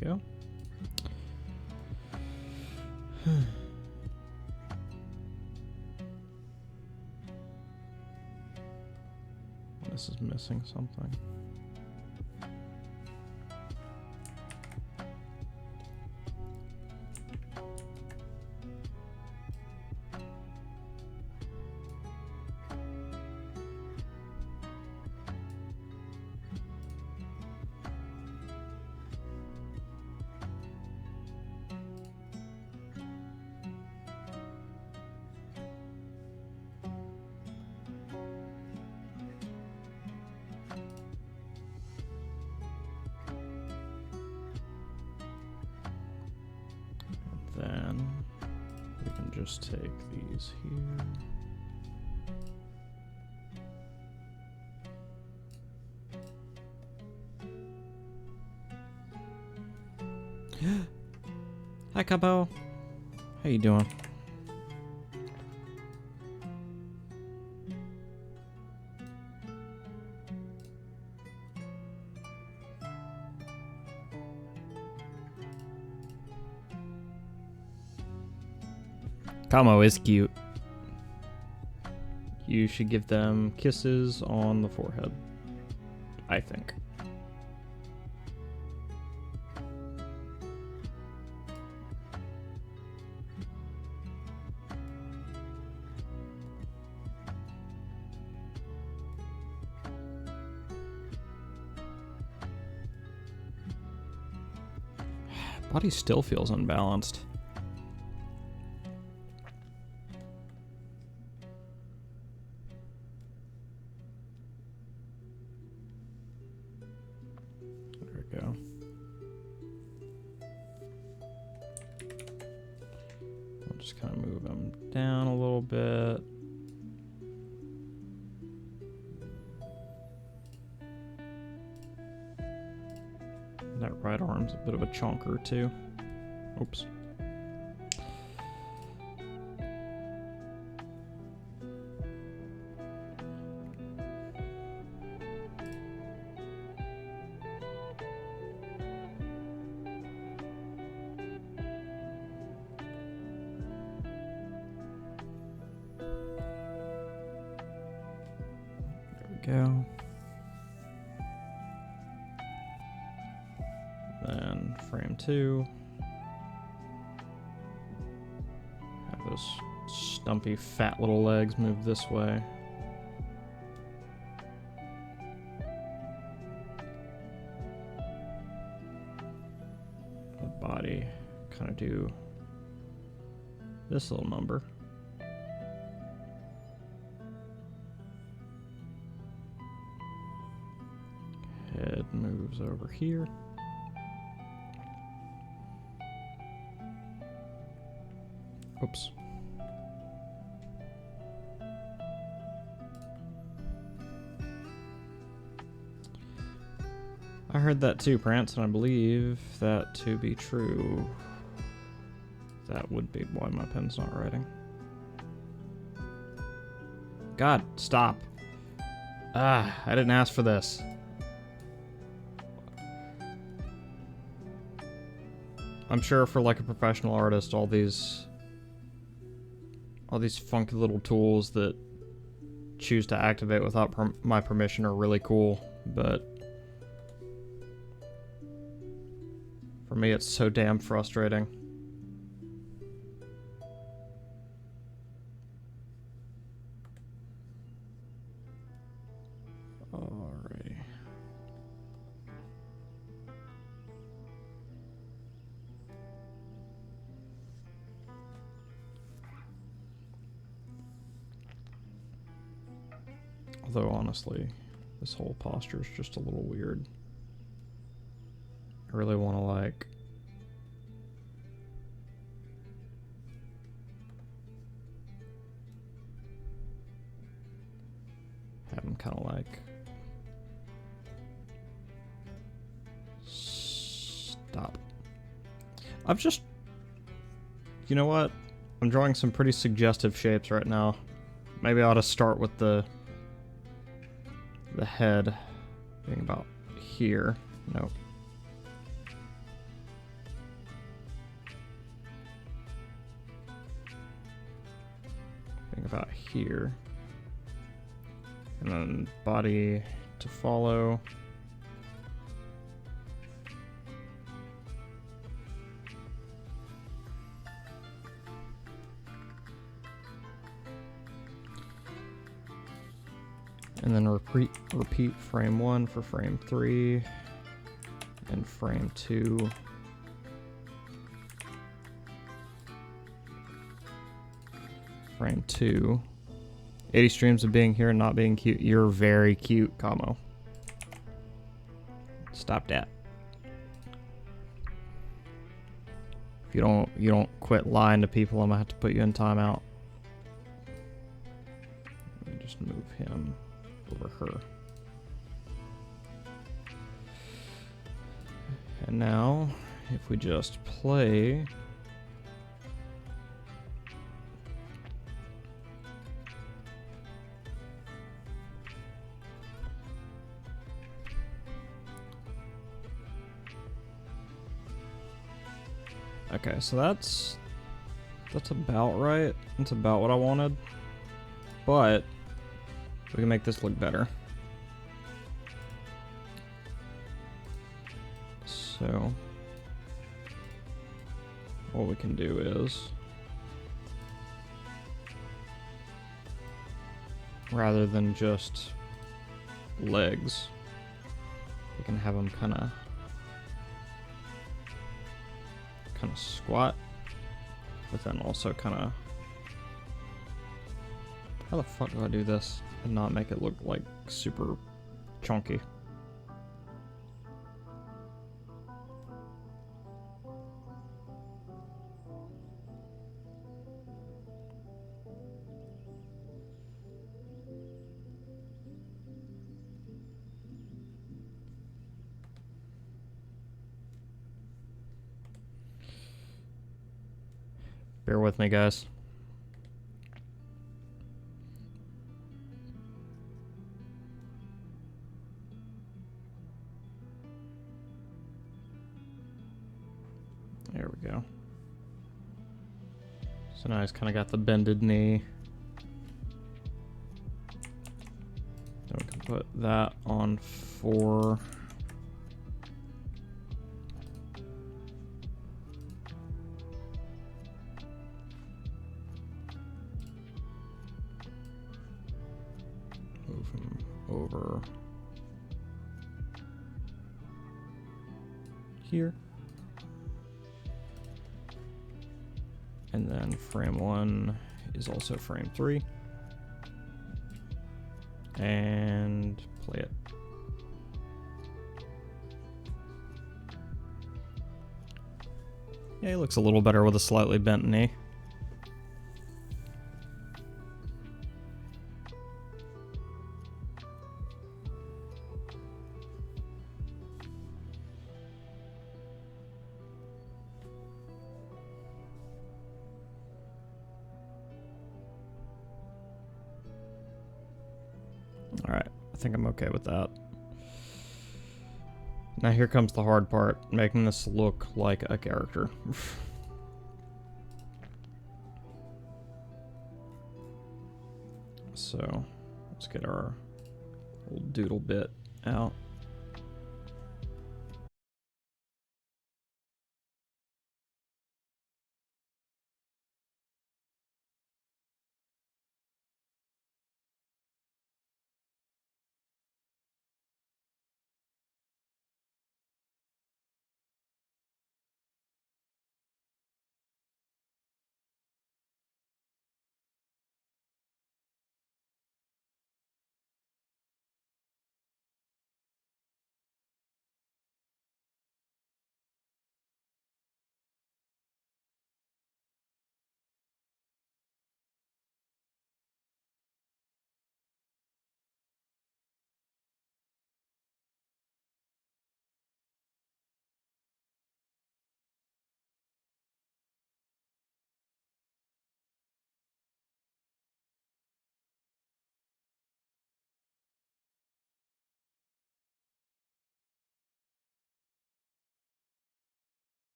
we go. This is missing something. Then we can just take these here. Hi, Cabo. How you doing? Camo is cute. You should give them kisses on the forehead, I think. Body still feels unbalanced. Go. I'll just kind of move them down a little bit. That right arm's a bit of a chonker too. Oops. Go. Then frame 2. Have those stumpy fat little legs move this way. The body kind of do this little number. Head moves over here. Oops. I heard that too, Prance, and I believe that to be true. That would be why my pen's not writing. God, stop. Ah, I didn't ask for this. I'm sure for like a professional artist, all these funky little tools that choose to activate without my permission are really cool, but for me it's so damn frustrating. Alrighty. Although, honestly, this whole posture is just a little weird. I really want to, like... have him kind of like... stop. I've just... You know what? I'm drawing some pretty suggestive shapes right now. Maybe I ought to start with the head being about here. Nope. here. And then body to follow. And then repeat frame 1 for frame 3 and frame 2. Frame 2. 80 streams of being here and not being cute. You're very cute, Kamo. Stop that. If you don't quit lying to people, I'm gonna have to put you in timeout. Let me just move him over her. And now, if we just play. Okay, so that's about right. That's about what I wanted. But we can make this look better. So what we can do is, rather than just legs, we can have them kind of squat, but then also kind of, how the fuck do I do this and not make it look like super chunky? Bear with me, guys. There we go. So now he's kind of got the bended knee. Then we can put that on 4. Move him over here. And then frame 1 is also frame 3. And play it. Yeah, he looks a little better with a slightly bent knee. Alright, I think I'm okay with that. Now here comes the hard part, making this look like a character. So, let's get our little doodle bit out.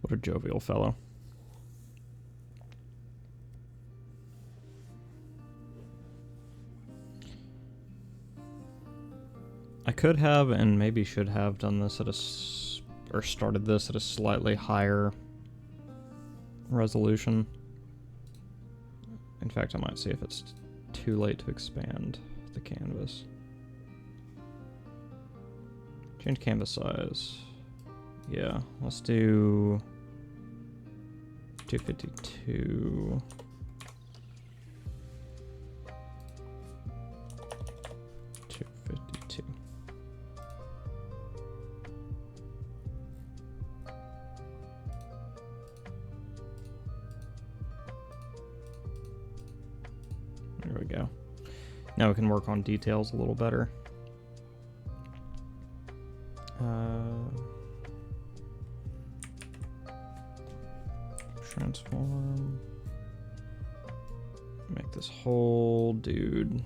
What a jovial fellow. I could have and maybe should have done this at or started this at a slightly higher resolution. In fact, I might see if it's too late to expand the canvas. Change canvas size. Yeah, let's do 252. There we go. Now we can work on details a little better. Transform. Make this whole dude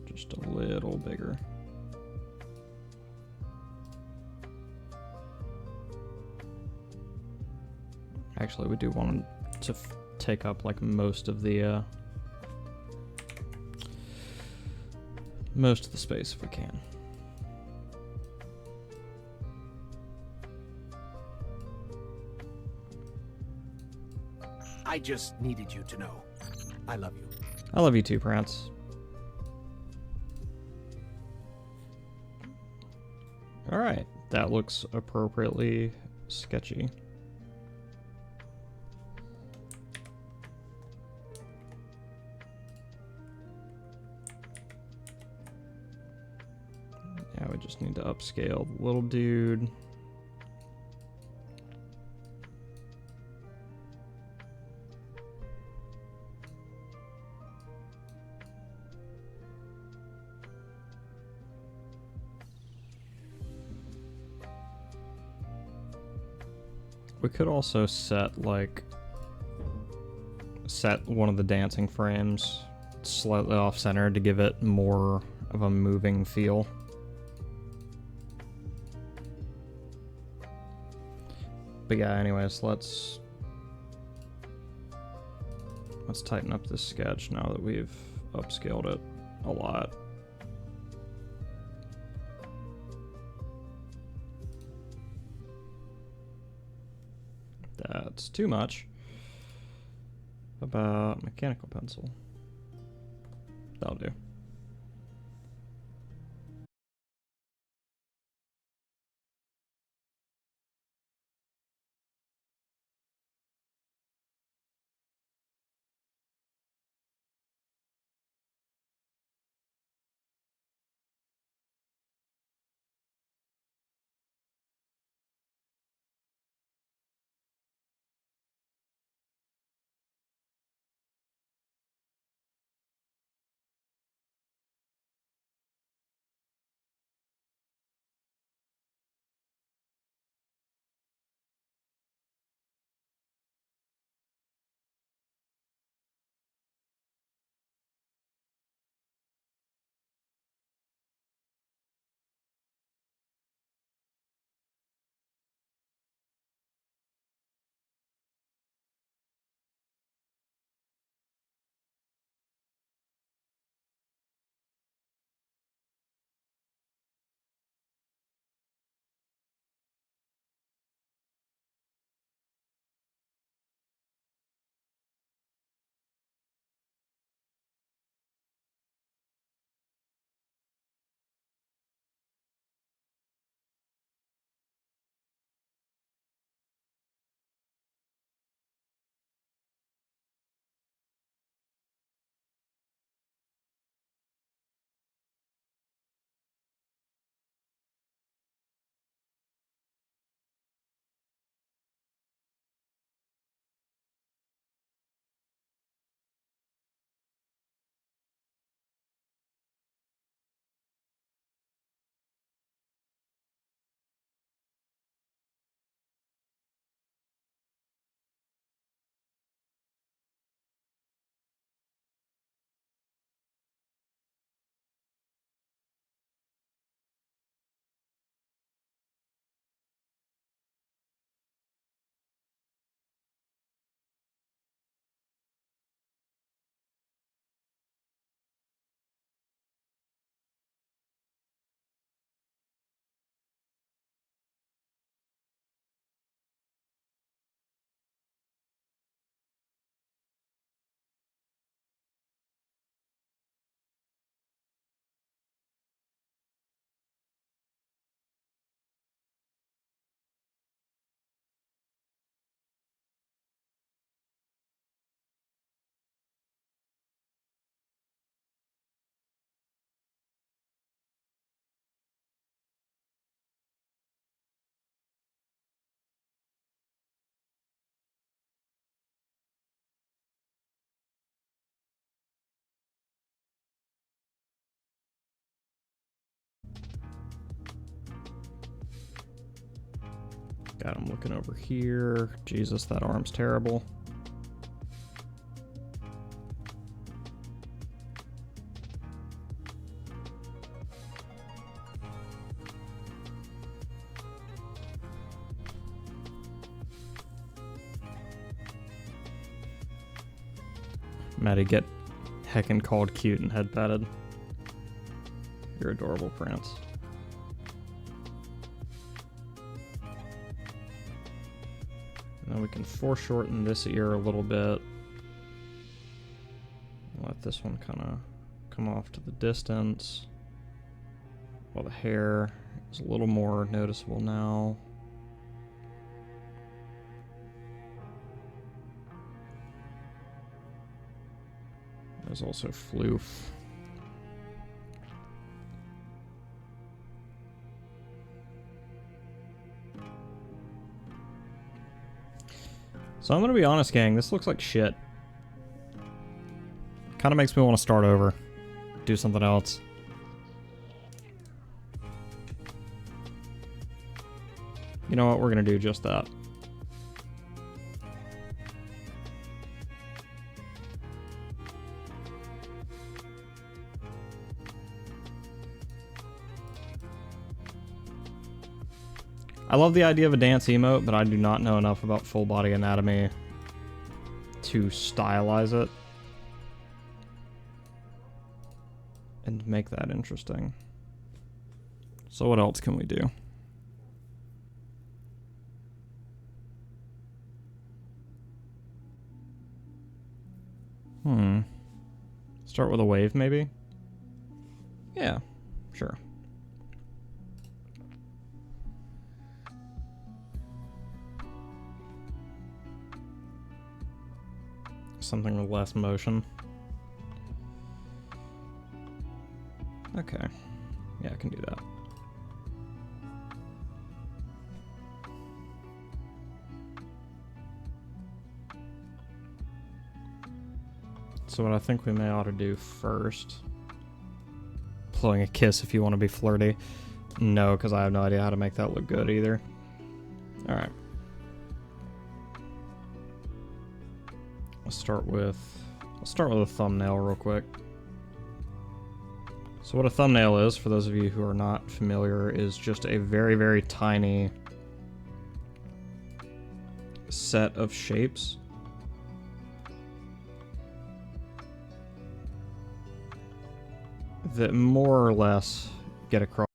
just a little bigger. Actually, we do want to take up like most of the space if we can. I just needed you to know. I love you. I love you too, Prance. Alright, that looks appropriately sketchy. Yeah, we just need to upscale the little dude. We could also set one of the dancing frames slightly off center to give it more of a moving feel. But yeah, anyways, let's tighten up this sketch now that we've upscaled it a lot. That's too much. About mechanical pencil. That'll do. God, I'm looking over here. Jesus, that arm's terrible. Maddie, get heckin' called cute and head patted. You're adorable, Prince. Now we can foreshorten this ear a little bit. Let this one kind of come off to the distance. While the hair is a little more noticeable now. There's also floof. So I'm gonna be honest, gang, this looks like shit. Kinda makes me want to start over. Do something else. You know what, we're gonna do just that. I love the idea of a dance emote, but I do not know enough about full body anatomy to stylize it and make that interesting. So what else can we do? Start with a wave, maybe? Yeah, sure. Something with less motion. Okay. Yeah, I can do that. So what I think we may ought to do first... Blowing a kiss if you want to be flirty. No, because I have no idea how to make that look good either. Alright. I'll start with a thumbnail real quick. So what a thumbnail is, for those of you who are not familiar, is just a very, very tiny set of shapes that more or less get across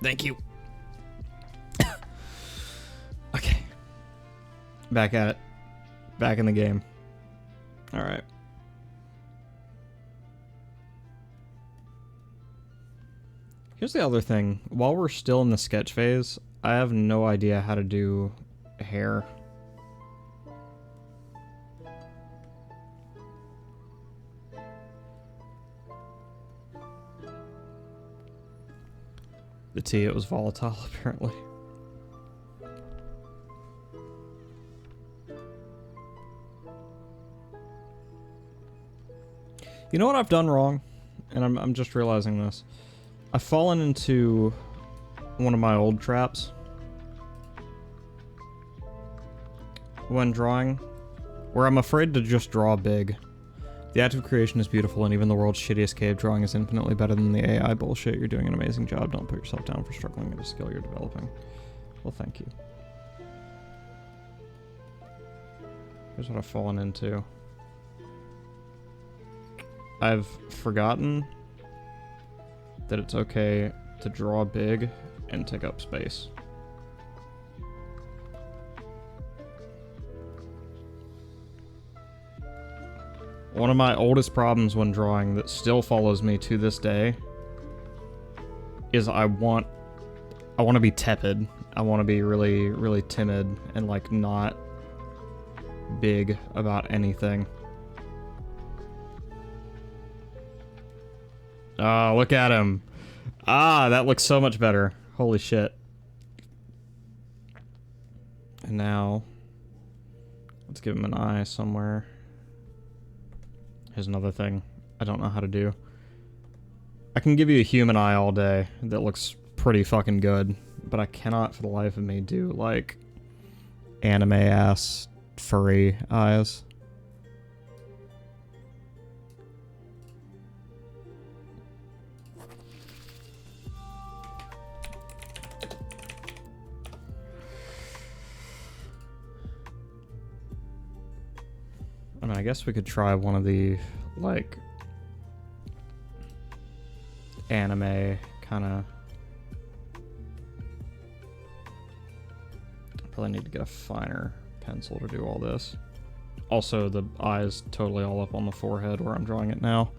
Thank you. Okay. Back at it. Back in the game. Alright. Here's the other thing. While we're still in the sketch phase, I have no idea how to do hair. The tea, it was volatile, apparently. You know what I've done wrong? And I'm just realizing this. I've fallen into one of my old traps when drawing, where I'm afraid to just draw big. The act of creation is beautiful, and even the world's shittiest cave drawing is infinitely better than the AI bullshit. You're doing an amazing job. Don't put yourself down for struggling at a skill you're developing. Well, thank you. Here's what I've fallen into. I've forgotten that it's okay to draw big and take up space. One of my oldest problems when drawing that still follows me to this day is I want to be tepid. I want to be really, really timid and like not big about anything. Ah, look at him. Ah, that looks so much better. Holy shit. And now, let's give him an eye somewhere. Here's another thing I don't know how to do. I can give you a human eye all day that looks pretty fucking good, but I cannot for the life of me do, like, anime-ass furry eyes. I mean, I guess we could try one of the, like, anime kind of... Probably need to get a finer pencil to do all this. Also, the eye is totally all up on the forehead where I'm drawing it now.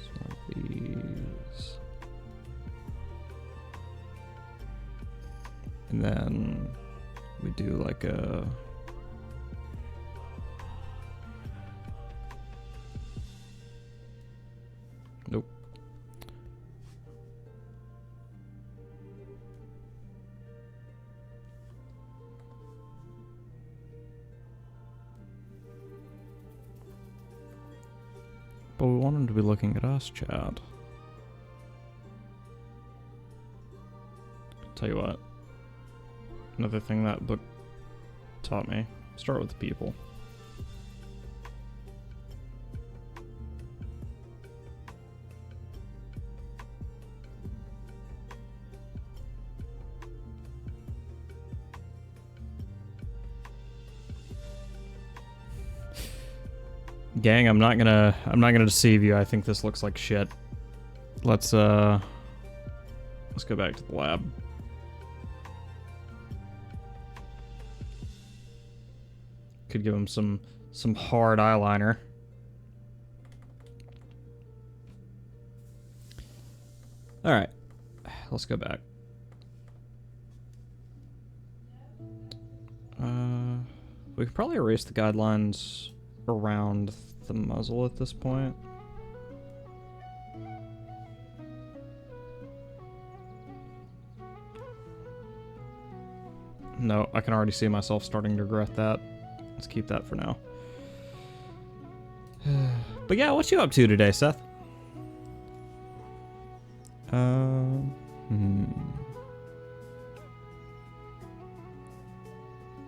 So these. And then we do like a... Nope. But we want him to be looking at us, Chad. Tell you what. Another thing that book taught me. Start with the people. Gang, I'm not gonna deceive you. I think this looks like shit. Let's go back to the lab. Could give him some hard eyeliner. All right, let's go back. We could probably erase the guidelines around the muzzle at this point. No, I can already see myself starting to regret that. Let's keep that for now. But yeah, what you up to today, Seth?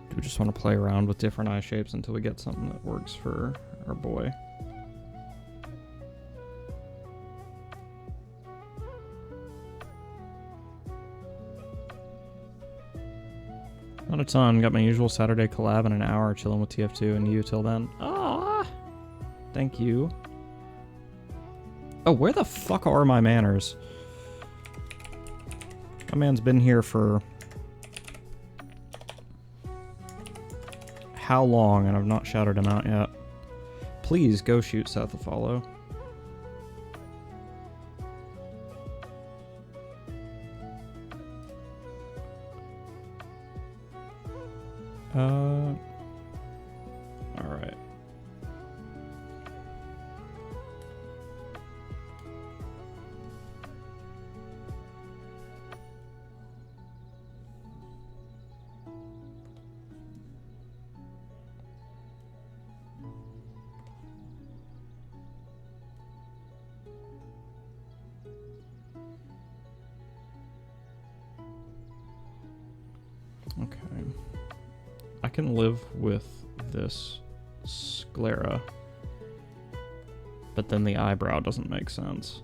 Do we just want to play around with different eye shapes until we get something that works for our boy? Not a ton. Got my usual Saturday collab in an hour, chilling with TF2 and you till then. Ah, thank you. Oh, where the fuck are my manners? My man's been here for how long, and I've not shouted him out yet. Please go shoot Seth a follow. Alright. Okay. I can live with this sclera, but then the eyebrow doesn't make sense.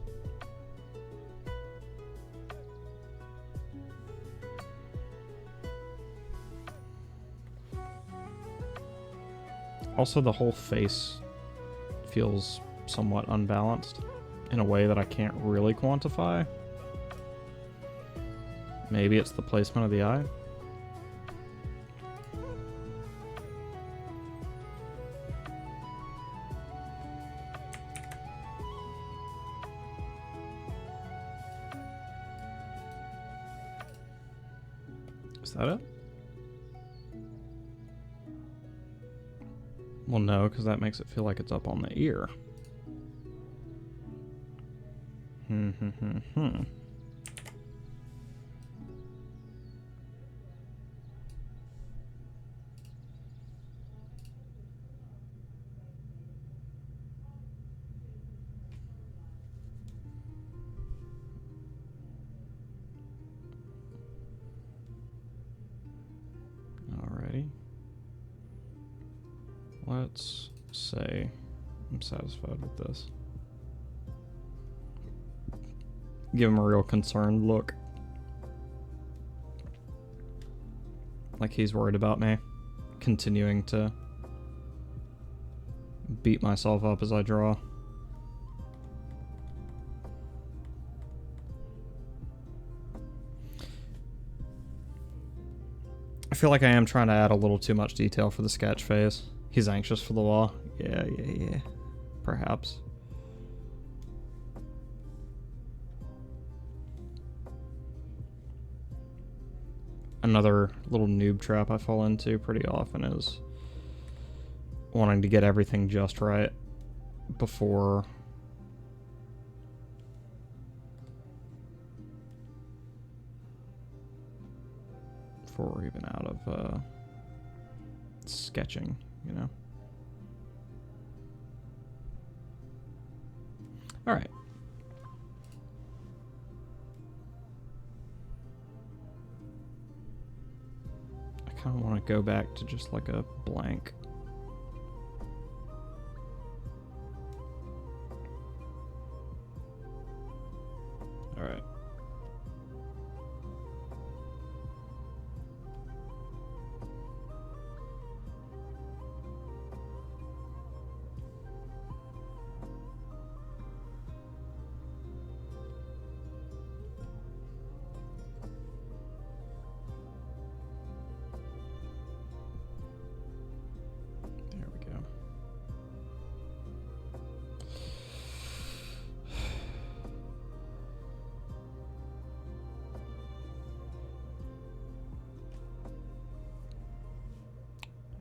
Also, the whole face feels somewhat unbalanced in a way that I can't really quantify. Maybe it's the placement of the eye. Is that it? Well, no, because that makes it feel like it's up on the ear. Alrighty. Let's say I'm satisfied with this. Give him a real concerned look. Like he's worried about me. Continuing to beat myself up as I draw. I feel like I am trying to add a little too much detail for the sketch phase. He's anxious for the law. Yeah. Perhaps. Another little noob trap I fall into pretty often is wanting to get everything just right before we're even out of sketching, you know? Alright. I kind of want to go back to just like a blank. Alright.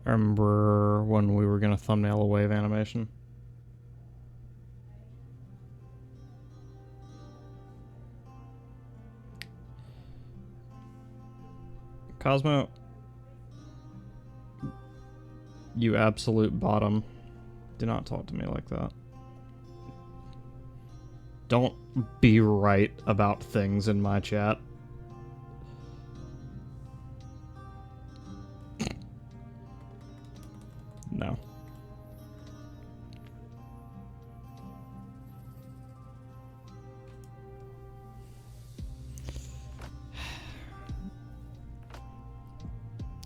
I remember when we were going to thumbnail a wave animation. Cosmo, you absolute bottom. Do not talk to me like that. Don't be right about things in my chat. No.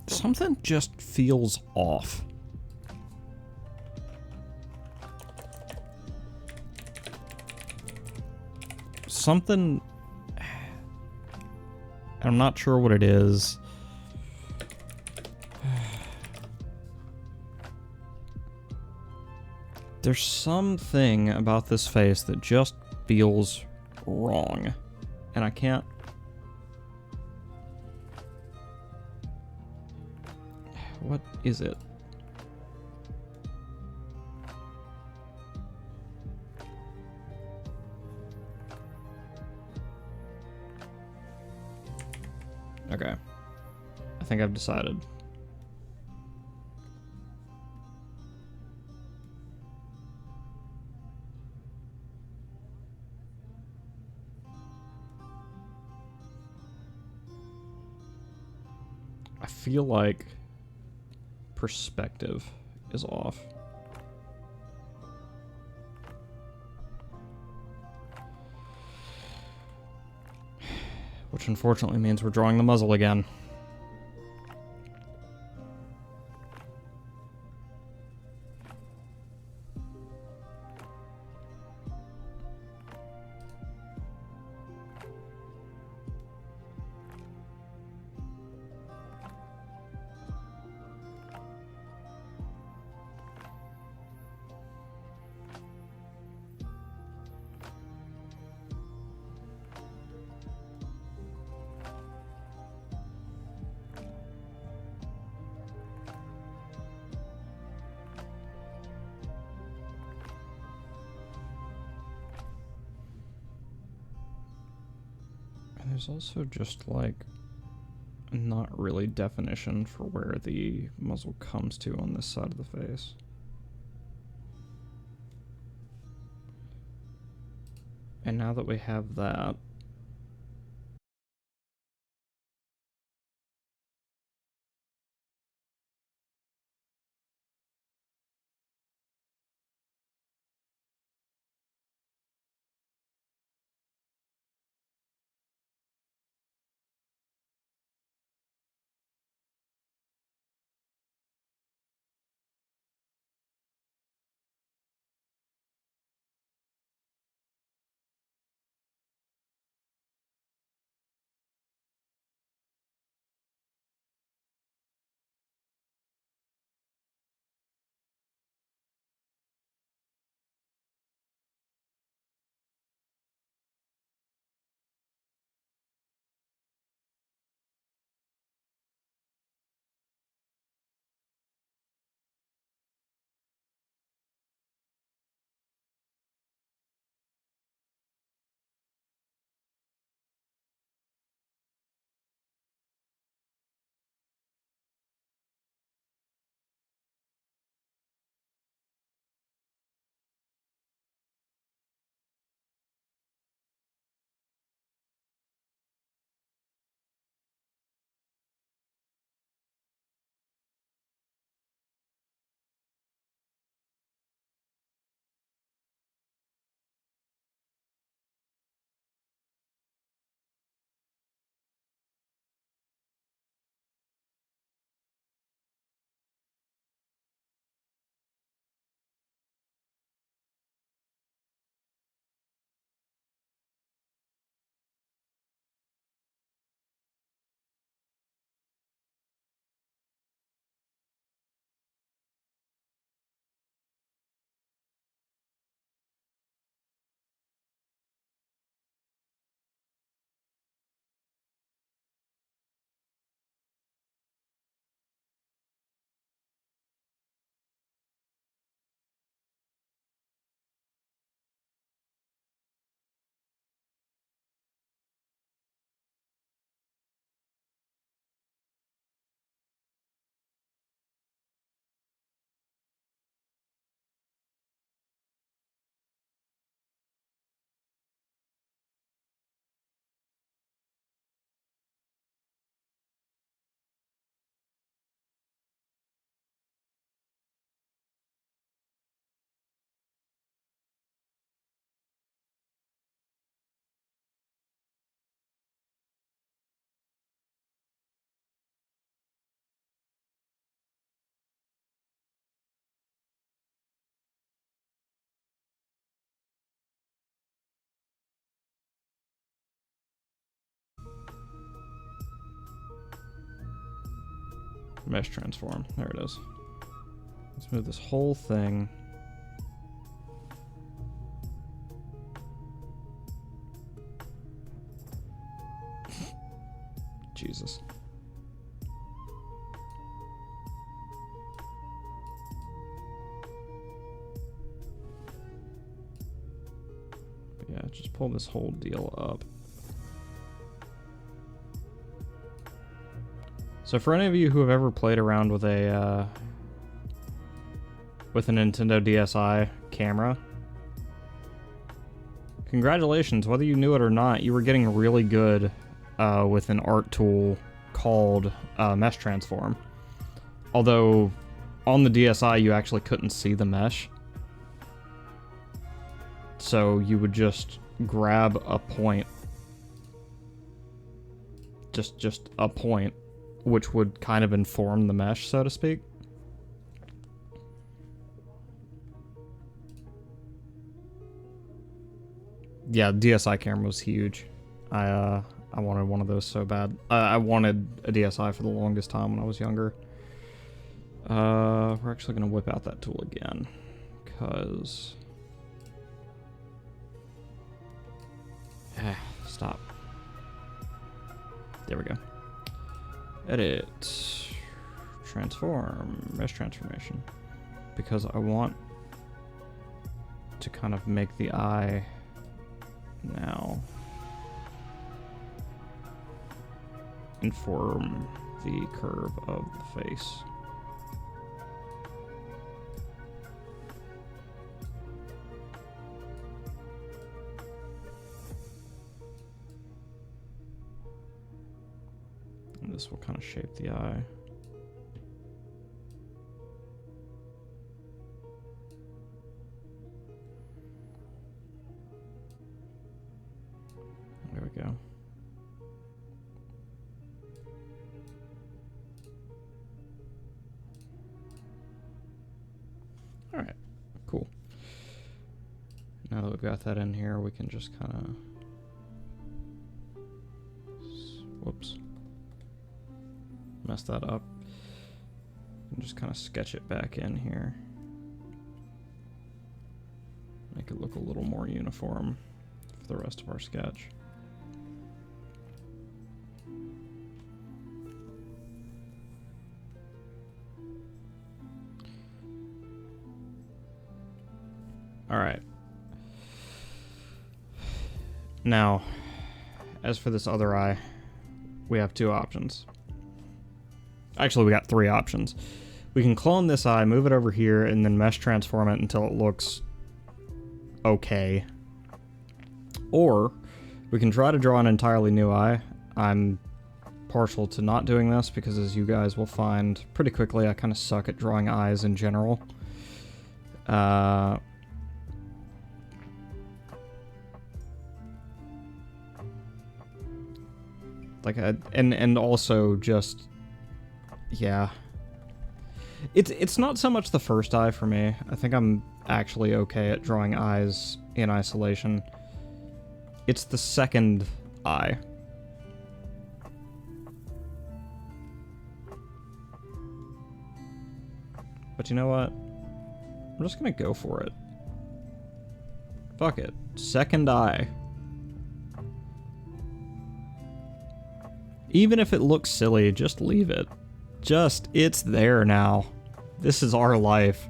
Something just feels off. Something I'm not sure what it is. There's something about this face that just feels wrong. And I can't... What is it? Okay. I think I've decided. I feel like perspective is off. Which unfortunately means we're drawing the muzzle again. There's also just like not really definition for where the muzzle comes to on this side of the face. And now that we have that, Mesh transform. There it is. Let's move this whole thing. Jesus. But yeah, just pull this whole deal up. So for any of you who have ever played around with a Nintendo DSi camera, congratulations. Whether you knew it or not, you were getting really good with an art tool called Mesh Transform. Although on the DSi you actually couldn't see the mesh. So you would just grab a point. Just a point, which would kind of inform the mesh, so to speak. Yeah, DSi camera was huge. I wanted one of those so bad. I wanted a DSi for the longest time when I was younger. We're actually gonna whip out that tool again, cause stop. There we go. Edit, transform, mesh transformation, because I want to kind of make the eye now inform the curve of the face. And this will kind of shape the eye. There we go. All right, cool. Now that we've got that in here, we can just kind of, whoops, mess that up. And just kind of sketch it back in here. Make it look a little more uniform for the rest of our sketch. All right. Now, as for this other eye, we have two options. Actually, we got three options. We can clone this eye, move it over here, and then mesh transform it until it looks okay. Or we can try to draw an entirely new eye. I'm partial to not doing this because, as you guys will find pretty quickly, I kind of suck at drawing eyes in general. And also just, yeah. It's not so much the first eye for me. I think I'm actually okay at drawing eyes in isolation. It's the second eye. But you know what? I'm just gonna go for it. Fuck it. Second eye. Even if it looks silly, just leave it. It's there now. This is our life.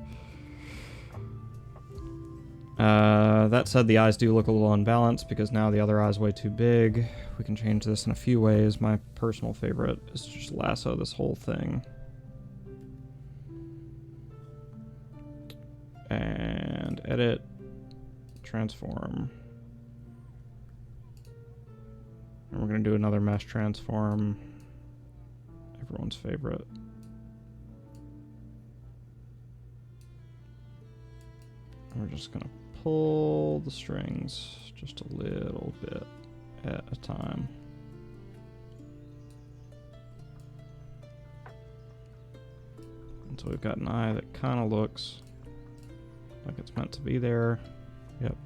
That said, the eyes do look a little unbalanced because now the other eye's way too big. We can change this in a few ways. My personal favorite is to just lasso this whole thing. And edit, transform. And we're going to do another mesh transform. Everyone's favorite. And we're just going to pull the strings just a little bit at a time. Until we've got an eye that kind of looks like it's meant to be there. Yep.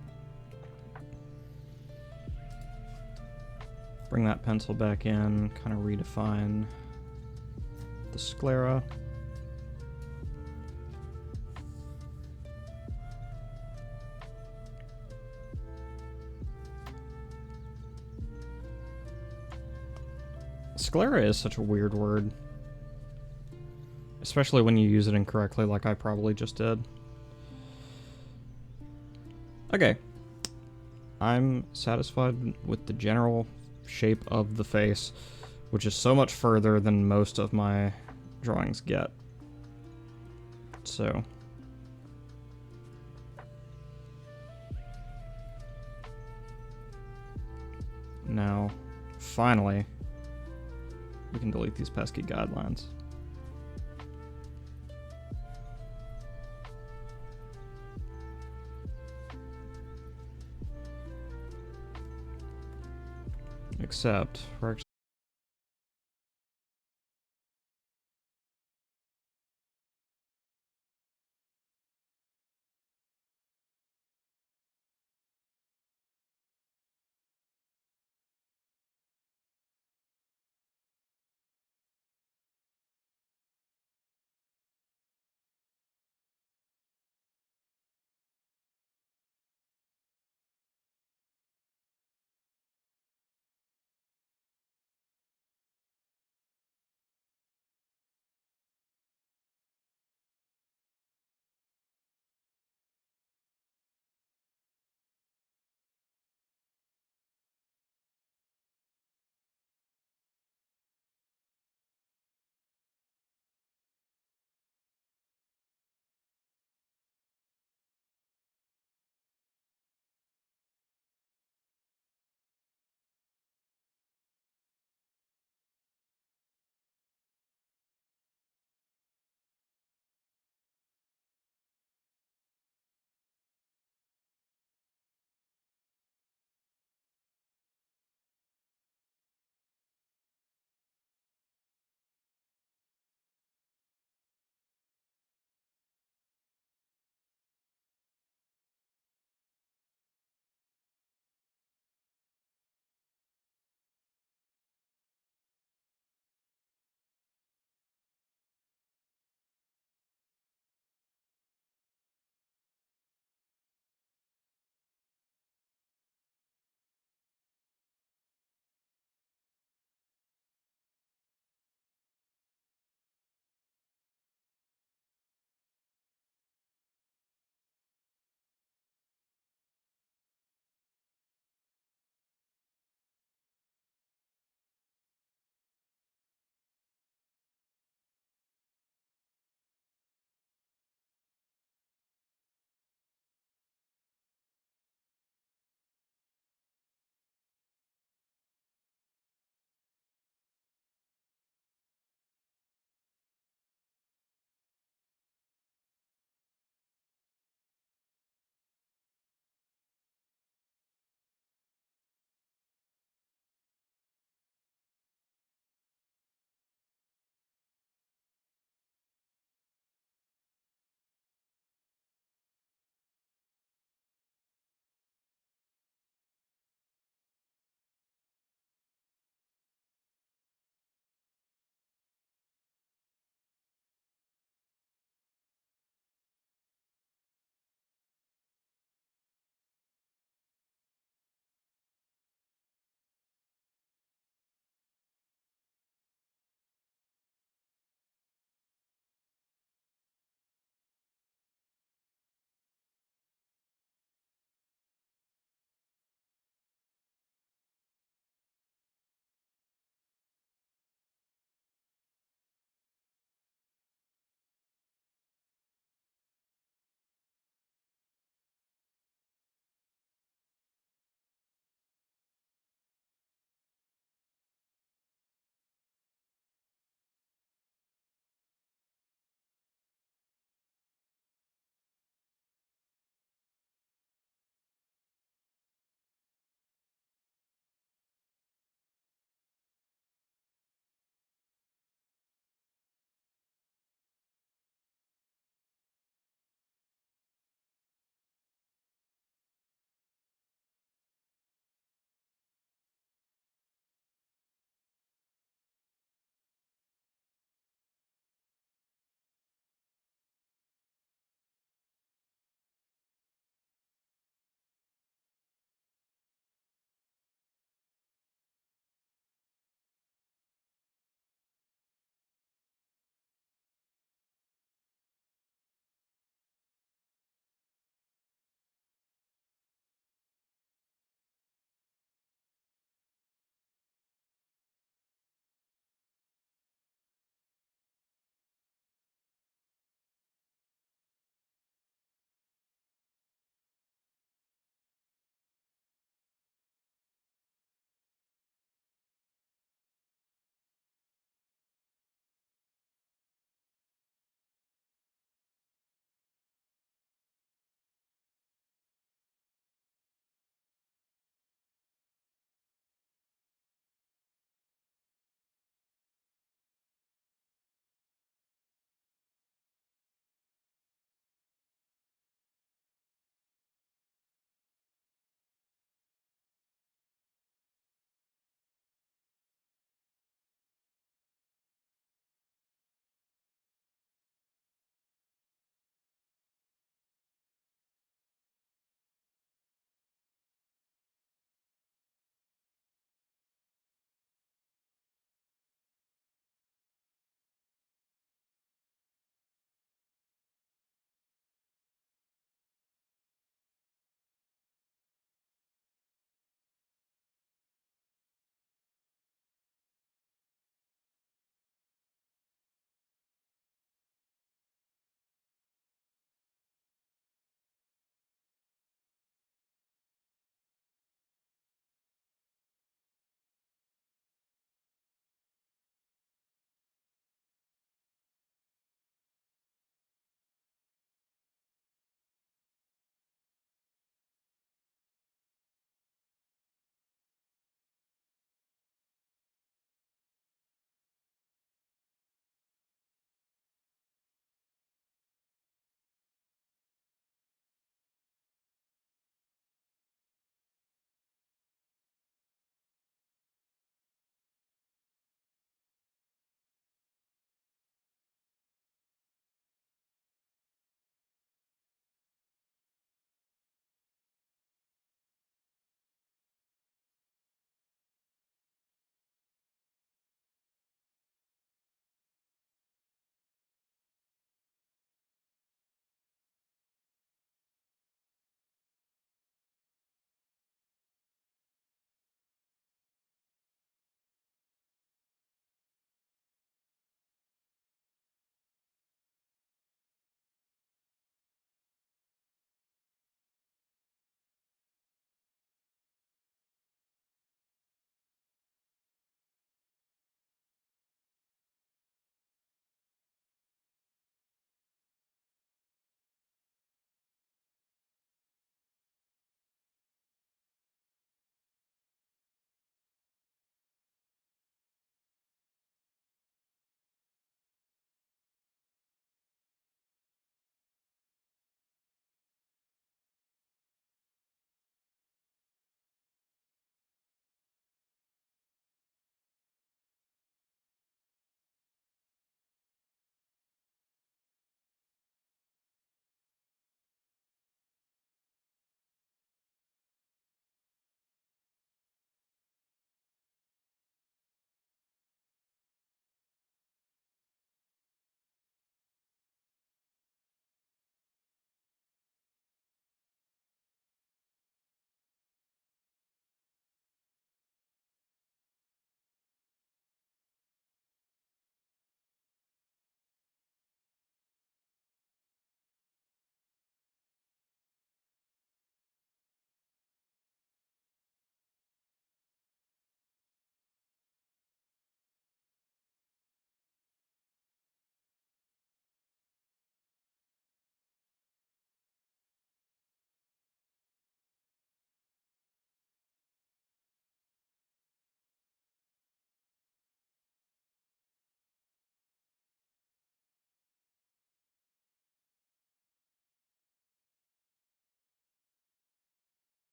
Bring that pencil back in, kind of redefine the the sclera. Sclera is such a weird word. Especially when you use it incorrectly like I probably just did. Okay. I'm satisfied with the general shape of the face, which is so much further than most of my drawings get. So... now, finally, we can delete these pesky guidelines. Except, we're actually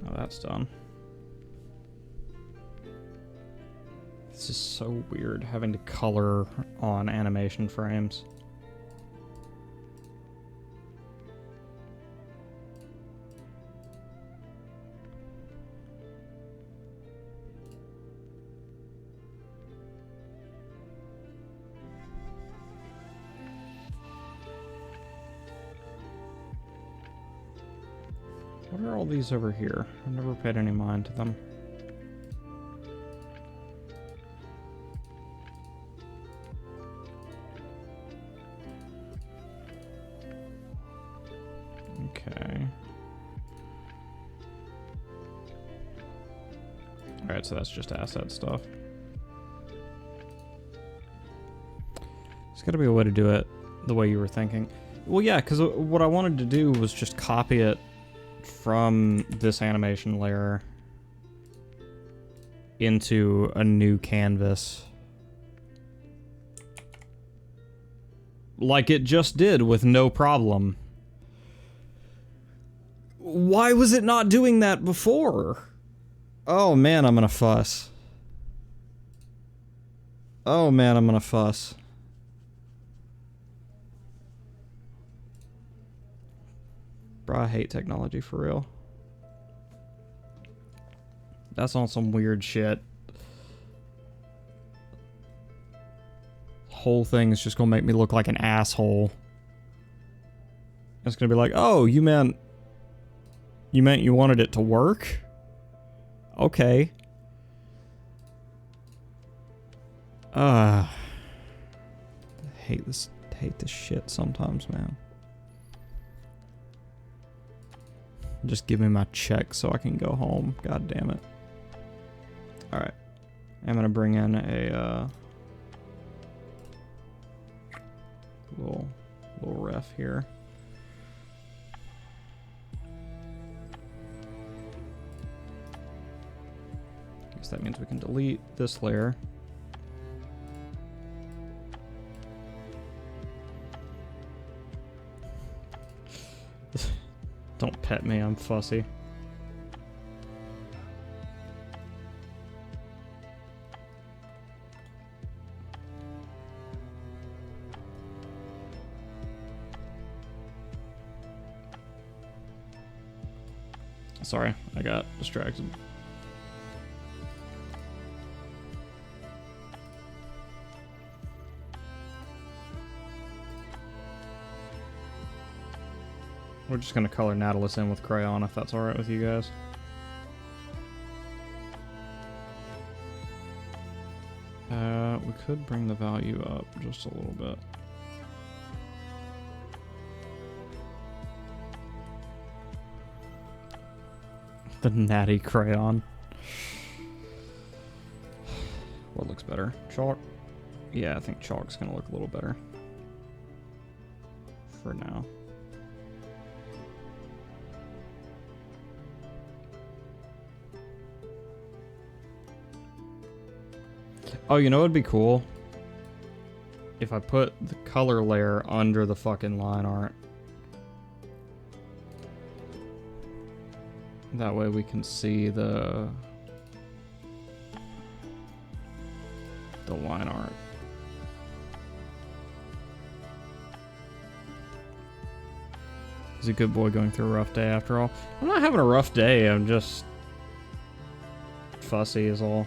Oh, that's done. This is so weird, having to color on animation frames. What are all these over here? I've never paid any mind to them. Okay. Alright, so that's just asset stuff. There's gotta be a way to do it the way you were thinking. Well, yeah, because what I wanted to do was just copy it from this animation layer into a new canvas. Like it just did with no problem. Why was it not doing that before? Oh man, I'm gonna fuss. Oh man, I'm gonna fuss. Bro, I hate technology for real. That's on some weird shit. Whole thing is just gonna make me look like an asshole. It's gonna be like, oh, you meant you wanted it to work? Okay. I hate this shit sometimes, man. Just give me my check so I can go home. God damn it. Alright. I'm gonna bring in a little ref here. Guess that means we can delete this layer. Don't pet me, I'm fussy. Sorry, I got distracted. We're just gonna color Nautilus in with crayon if that's alright with you guys. We could bring the value up just a little bit. The natty crayon. What looks better? Chalk? Yeah, I think chalk's gonna look a little better. For now. Oh, you know what'd be cool? If I put the color layer under the fucking line art. That way we can see the line art. He's a good boy going through a rough day after all. I'm not having a rough day, I'm just fussy is all.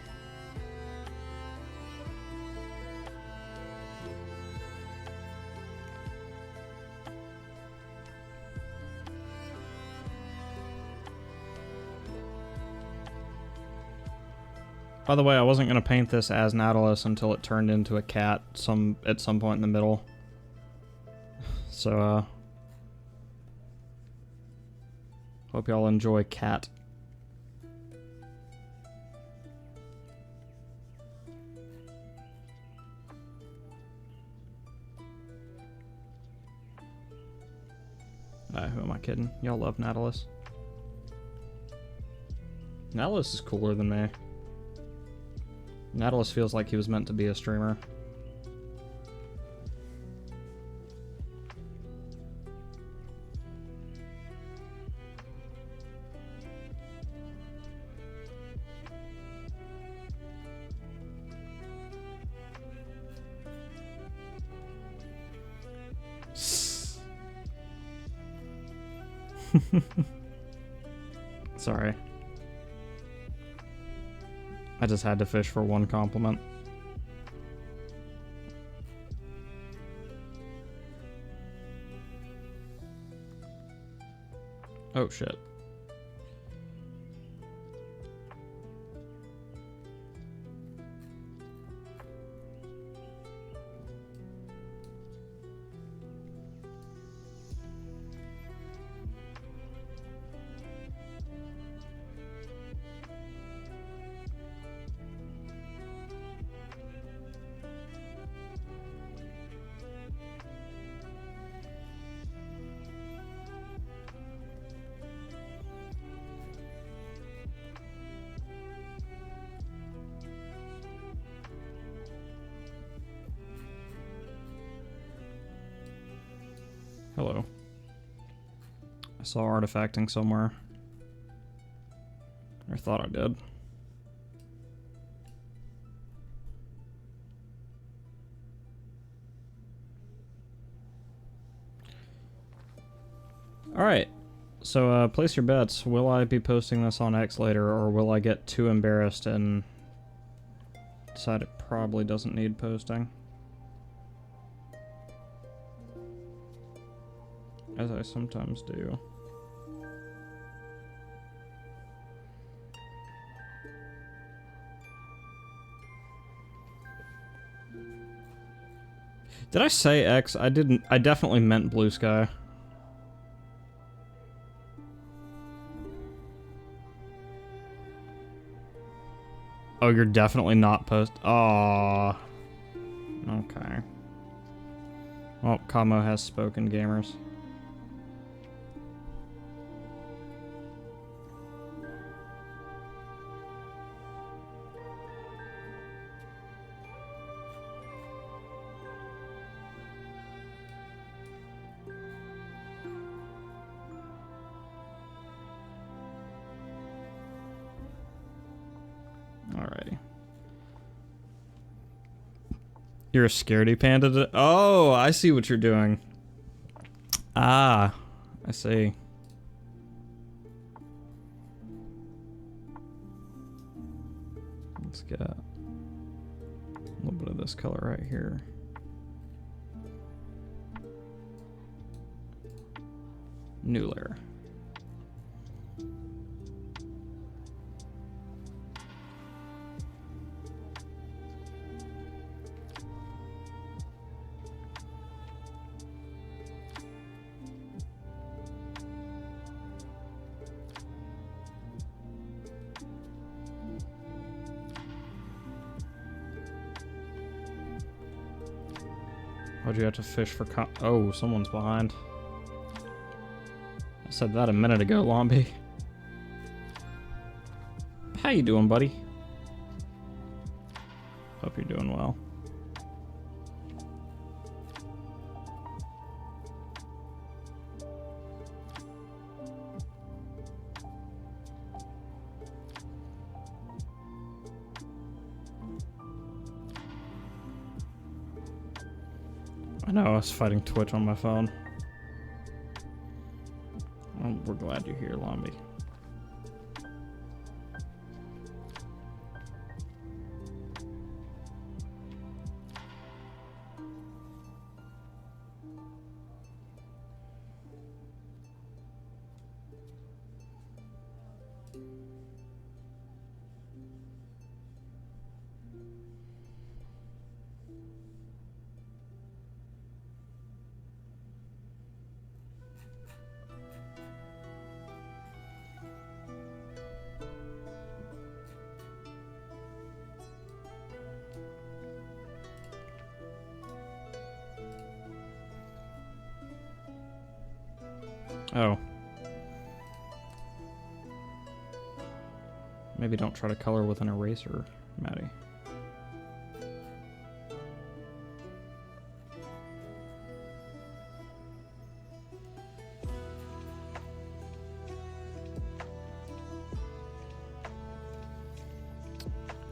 By the way, I wasn't going to paint this as Nautilus until it turned into a cat at some point in the middle. So, hope y'all enjoy cat. Who am I kidding? Y'all love Nautilus. Nautilus is cooler than me. Nautilus feels like he was meant to be a streamer. Sorry. I just had to fish for one compliment. Oh shit. Hello. I saw artifacting somewhere. Or thought I did. Alright. So, place your bets. Will I be posting this on X later, or will I get too embarrassed and decide it probably doesn't need posting? As I sometimes do. Did I say X? I didn't. I definitely meant Blue Sky. Oh, you're definitely not post. Aww. Okay. Well, Kamo has spoken, gamers. Alrighty. You're a scaredy panda? Oh, I see what you're doing. Ah, I see. Let's get a little bit of this color right here. New layer. Why'd you have to fish for oh, someone's behind. I said that a minute ago, Lombi. How you doing, buddy? Hope you're doing well. I know, I was fighting Twitch on my phone. Well, we're glad you're here, Lombi. Oh. Maybe don't try to color with an eraser, Maddie.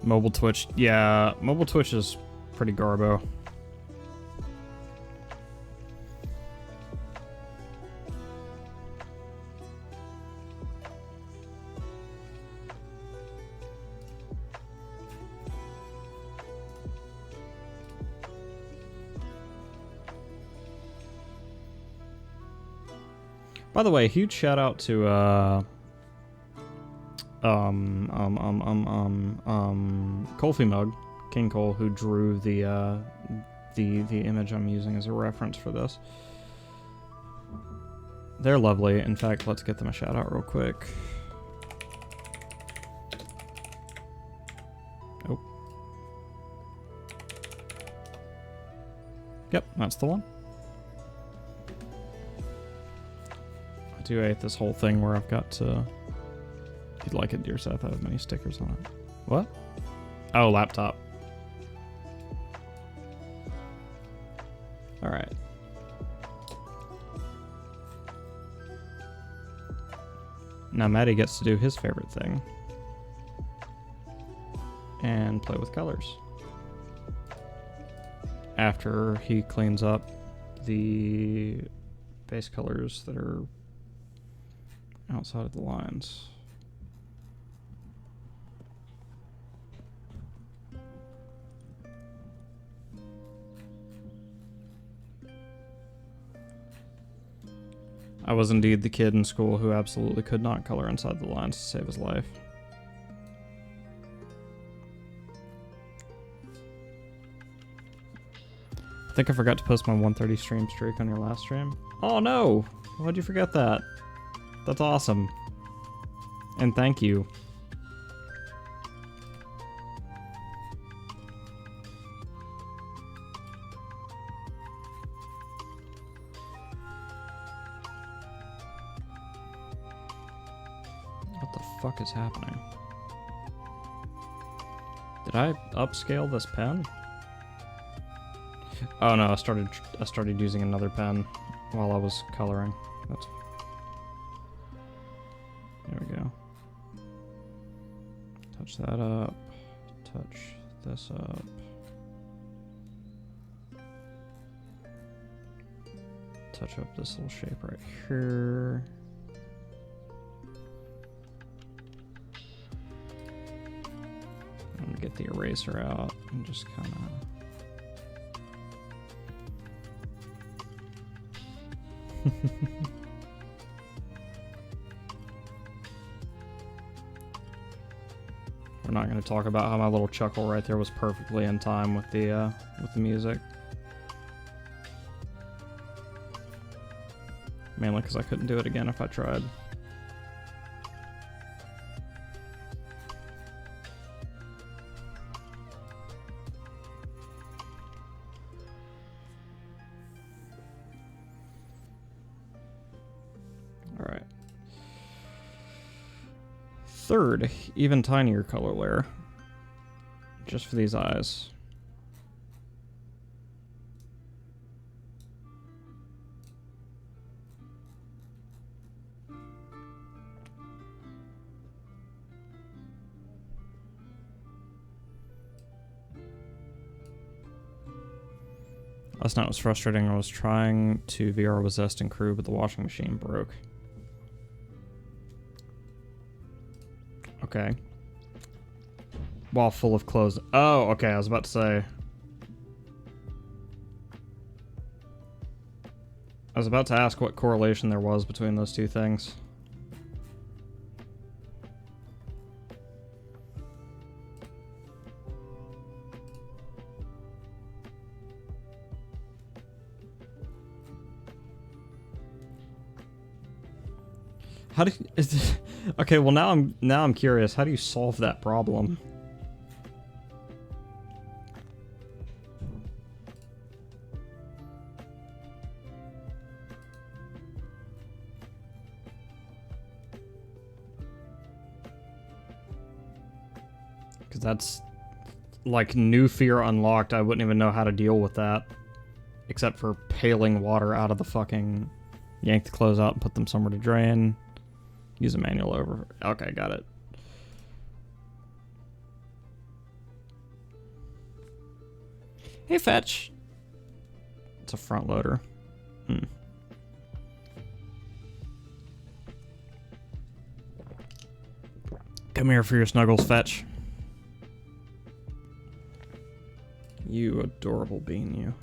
Mobile Twitch. Yeah, mobile Twitch is pretty garbo. By the way, huge shout out to Colfie Mug, King Cole, who drew the image I'm using as a reference for this. They're lovely. In fact, let's get them a shout out real quick. Oh. Yep, that's the one. I do hate this whole thing where I've got to... If you'd like it, dear Seth, I have many stickers on it. What? Oh, laptop. Alright. Now Maddie gets to do his favorite thing. And play with colors. After he cleans up the base colors that are outside of the lines. I was indeed the kid in school who absolutely could not color inside the lines to save his life. I think I forgot to post my 130 stream streak on your last stream. Oh no! Why'd you forget that? That's awesome. And thank you. What the fuck is happening? Did I upscale this pen? Oh no, I started using another pen while I was coloring. That's... There we go. Touch that up. Touch this up. Touch up this little shape right here. I'm gonna get the eraser out and just kind of... We're not going to talk about how my little chuckle right there was perfectly in time with the music. Mainly because I couldn't do it again if I tried. Alright. Third, even tinier color layer. Just for these eyes. Last night was frustrating. I was trying to VR with Zest and Crew, but the washing machine broke. Okay. While full of clothes. Oh, okay, I was about to say. I was about to ask what correlation there was between those two things. How do you, okay, well now I'm curious. How do you solve that problem? Because that's like new fear unlocked. I wouldn't even know how to deal with that, except for paling water out of the fucking... Yank the clothes out and put them somewhere to drain. Use a manual over. Okay, got it. Hey, Fetch. It's a front loader. Come here for your snuggles, Fetch. You adorable bean, you.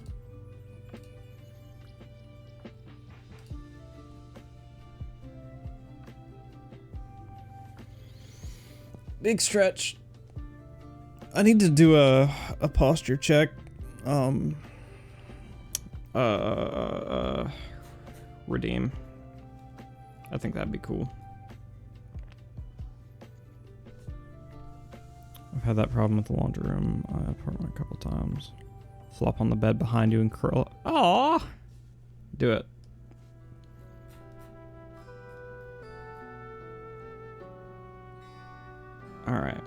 Big stretch. I need to do a posture check. Redeem. I think that'd be cool. I've had that problem with the laundry room apartment a couple times. Flop on the bed behind you and curl up. Aww! Do it. Alright.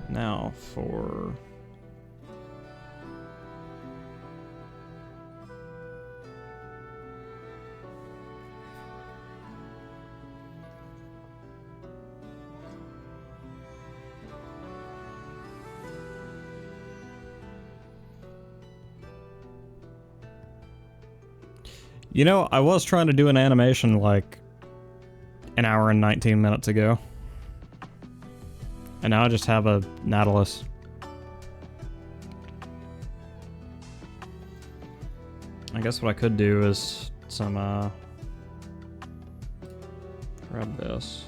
Now for... You know, I was trying to do an animation like an hour and 19 minutes ago. And now I just have a Nautilus. I guess what I could do is some, grab this.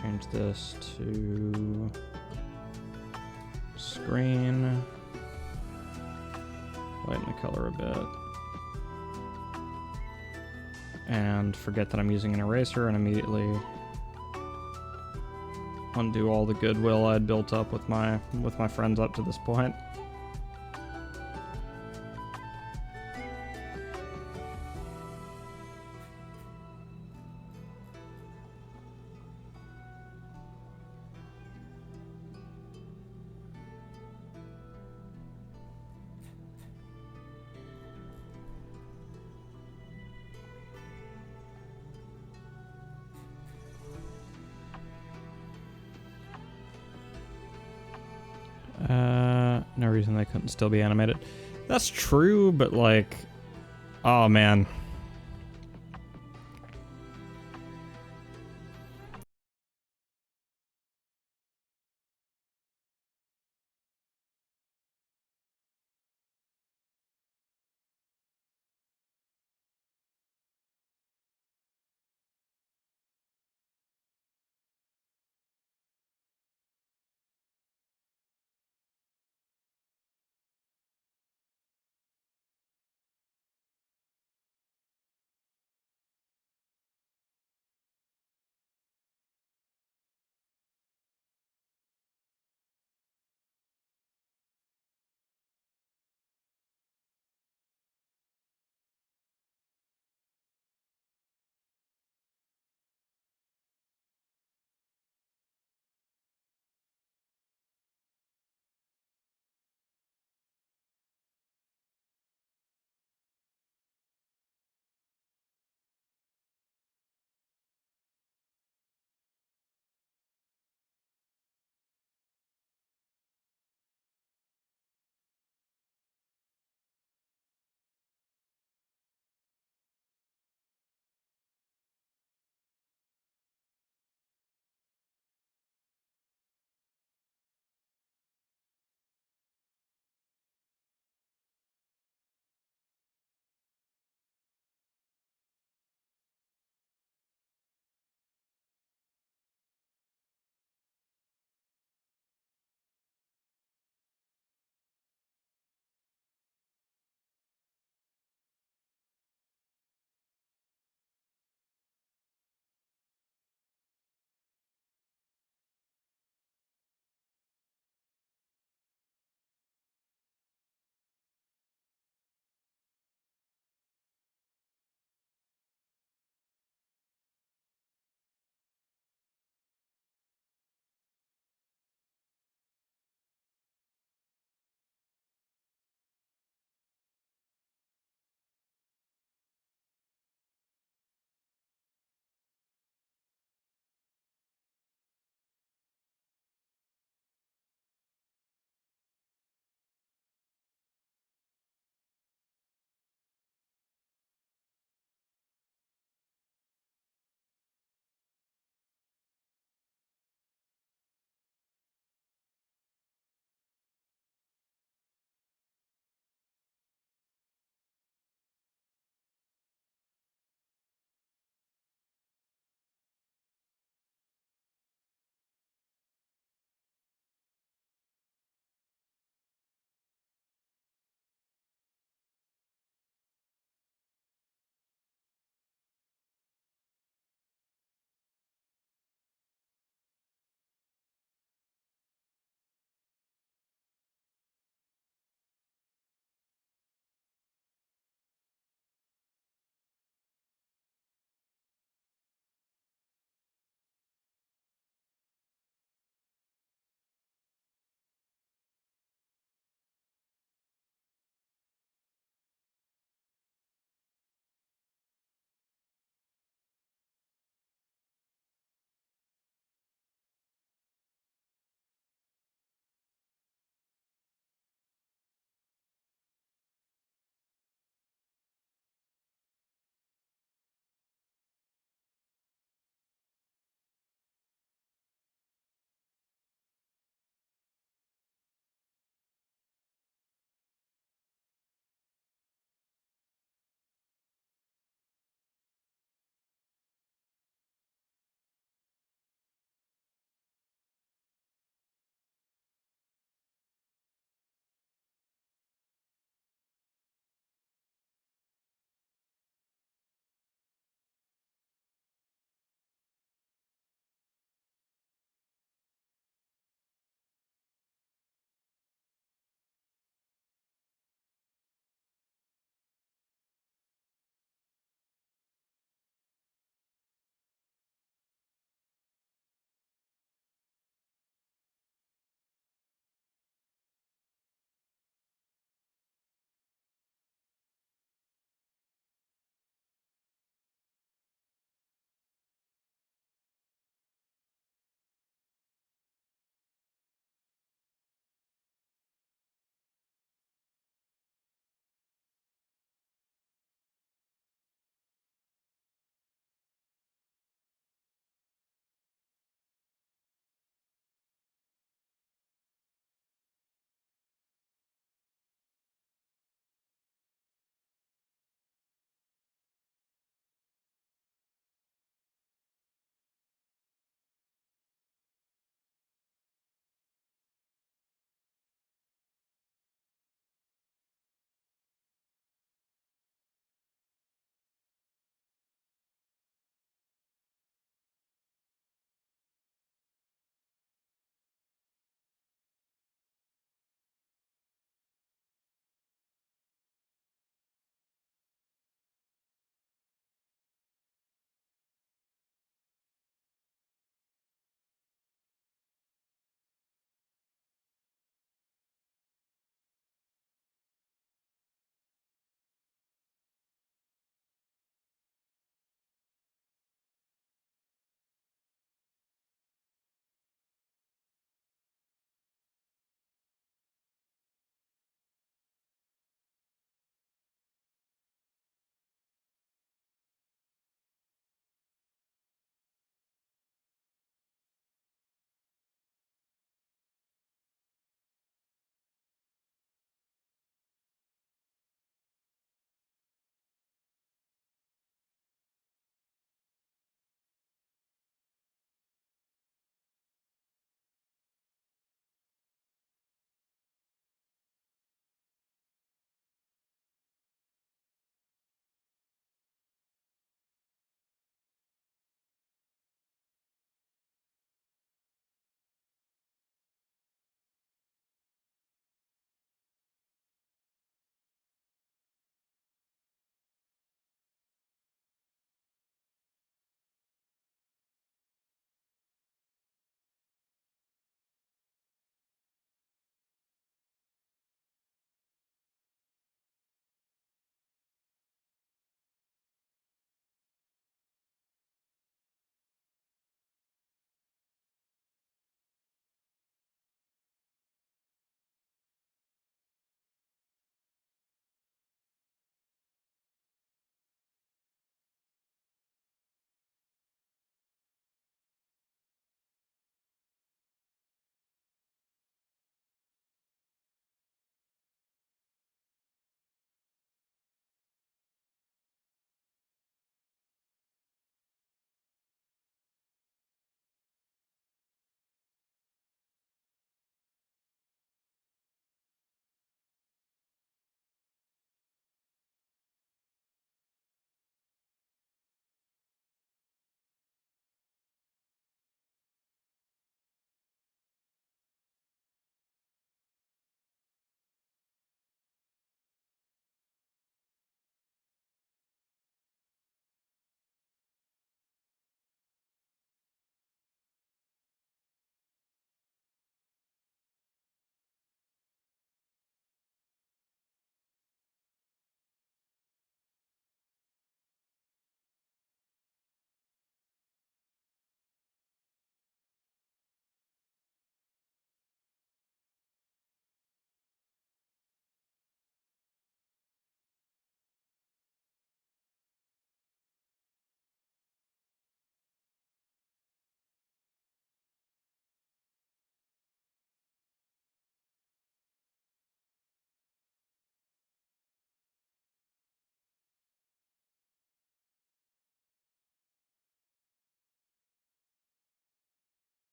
Change this to screen. Lighten the color a bit. And forget that I'm using an eraser and immediately undo all the goodwill I'd built up with my friends up to this point. No reason they couldn't still be animated. That's true, but like, oh man.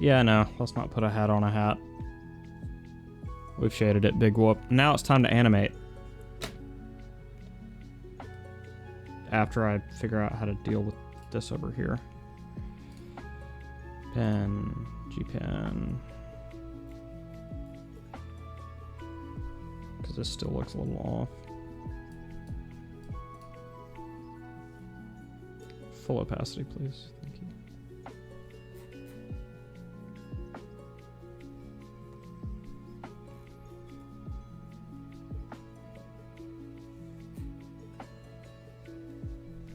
Yeah, no, let's not put a hat on a hat. We've shaded it, big whoop. Now it's time to animate. After I figure out how to deal with this over here. Pen, G-pen. Because this still looks a little off. Full opacity, please. Thank you.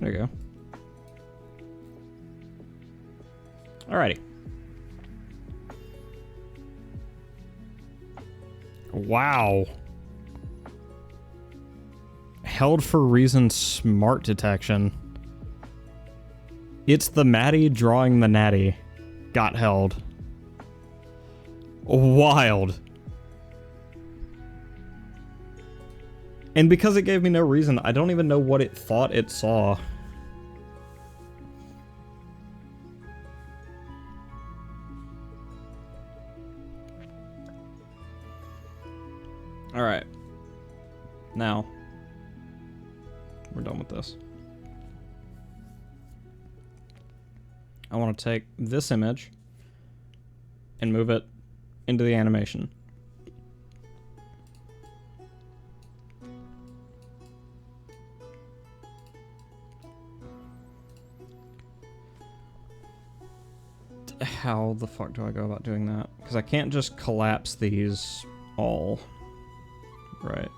There you go. Alrighty. Wow. Held for reason smart detection. It's the Maddie drawing the natty. Got held. Wild. And because it gave me no reason, I don't even know what it thought it saw. Alright. Now, we're done with this. I want to take this image and move it into the animation. How the fuck do I go about doing that? Because I can't just collapse these all. Right.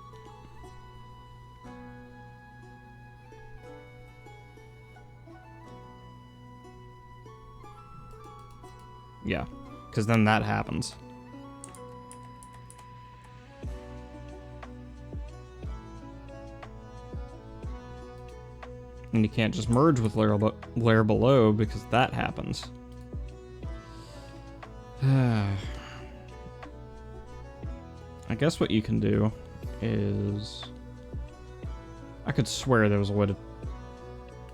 Yeah, because then that happens. And you can't just merge with layer below because that happens. I guess what you can do is... I could swear there was a way to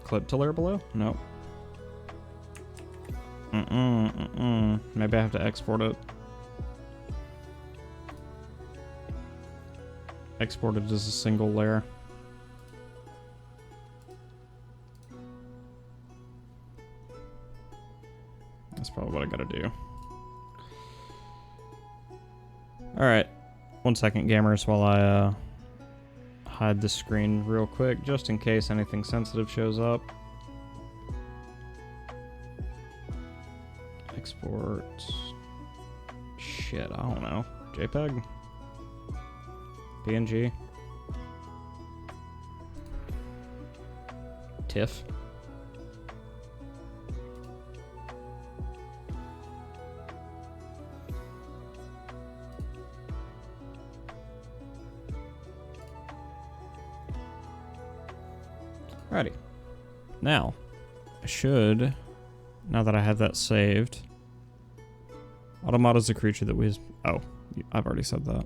clip to layer below? Nope. Maybe I have to export it. Export it as a single layer. That's probably what I gotta do. Alright. 1 second, gamers, while I hide the screen real quick, just in case anything sensitive shows up. Export. Shit, I don't know. JPEG? PNG? TIFF? Alrighty. Now, I should, now that I have that saved, Automata is a creature that we... Oh, I've already said that.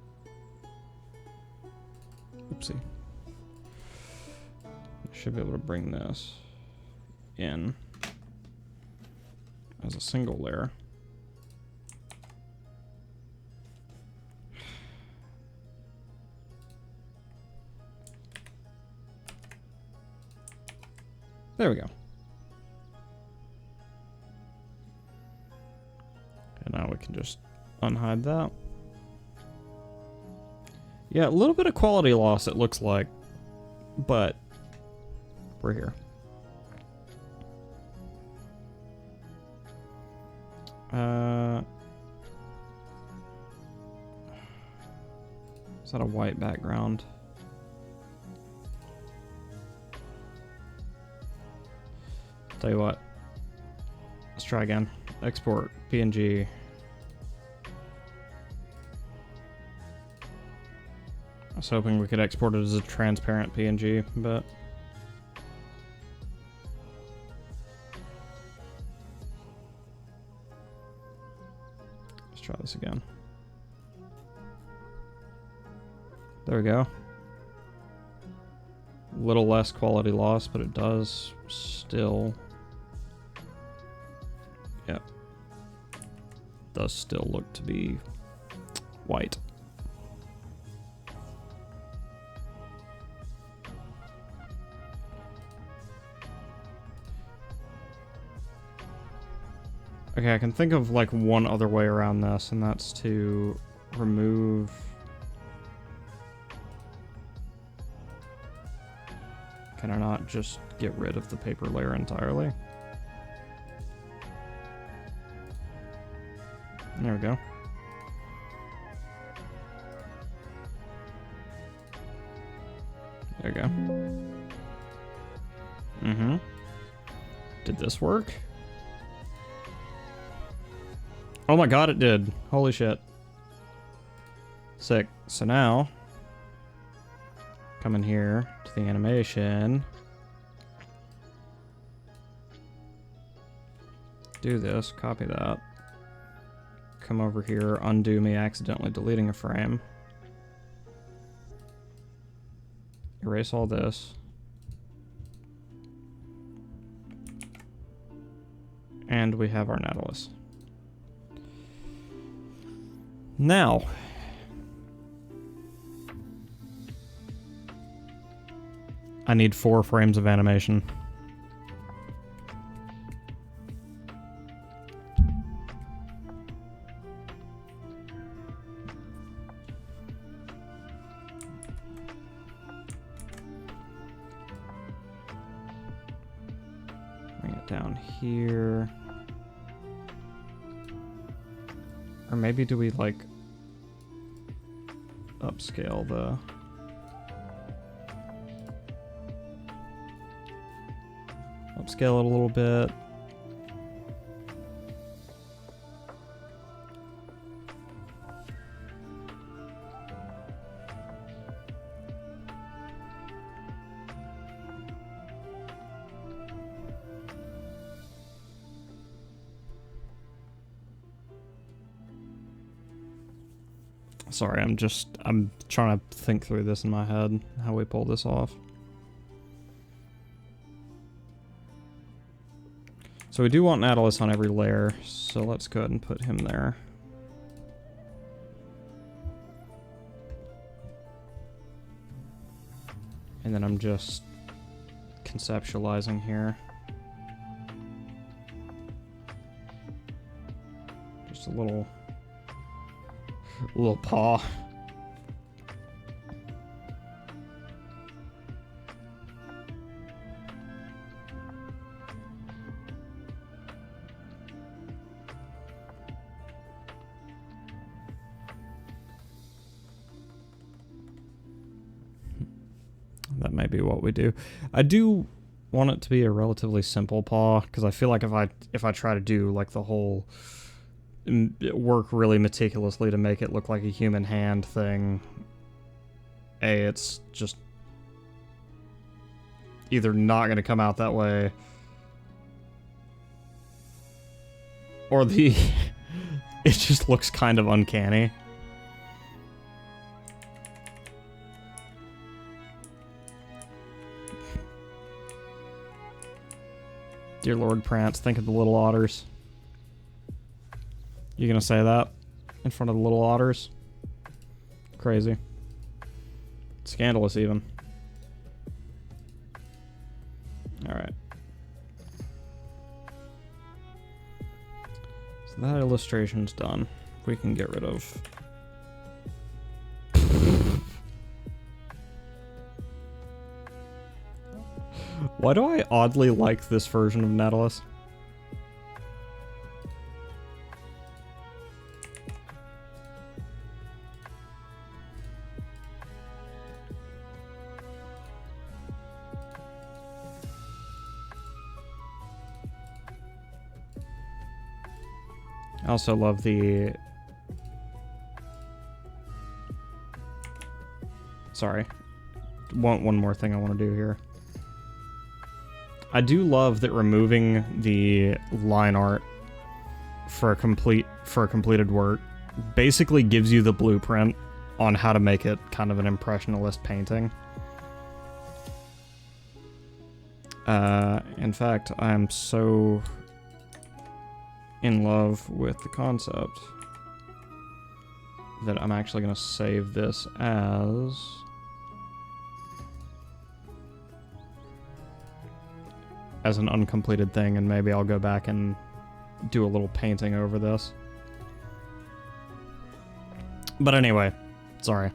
Oopsie. I should be able to bring this in as a single layer. There we go. And now we can just unhide that. Yeah, a little bit of quality loss it looks like, but we're here. Is that a white background? Tell you what, let's try again. Export PNG. I was hoping we could export it as a transparent PNG, but let's try this again. There we go. A little less quality loss, but it does still. Yep. does still look to be white. Okay, I can think of like one other way around this, and that's to remove... Can I not just get rid of the paper layer entirely? There we go. There we go. Mm-hmm. Did this work? Oh my god, it did. Holy shit. Sick. So now, come in here to the animation. Do this, copy that. Come over here, undo me accidentally deleting a frame. Erase all this. And we have our Nautilus. Now, I need 4 frames of animation. Bring it down here. Or maybe do we like upscale the... Upscale it a little bit. Sorry, I'm trying to think through this in my head, how we pull this off. So we do want Nautilus on every layer, so let's go ahead and put him there. And then I'm just conceptualizing here. Just a little paw. That may be what we do. I do want it to be a relatively simple paw, because I feel like if I try to do like the whole work really meticulously to make it look like a human hand thing, it's just either not going to come out that way, or it just looks kind of uncanny. Dear Lord Prance, think of the little otters. You gonna say that in front of the little otters? Crazy. Scandalous even. Alright. So that illustration's done. We can get rid of... Why do I oddly like this version of Nautilus? I also love the... Sorry. One more thing I want to do here. I do love that removing the line art for a completed work basically gives you the blueprint on how to make it kind of an impressionist painting. In fact, I'm so in love with the concept that I'm actually going to save this as an uncompleted thing, and maybe I'll go back and do a little painting over this. But anyway, sorry.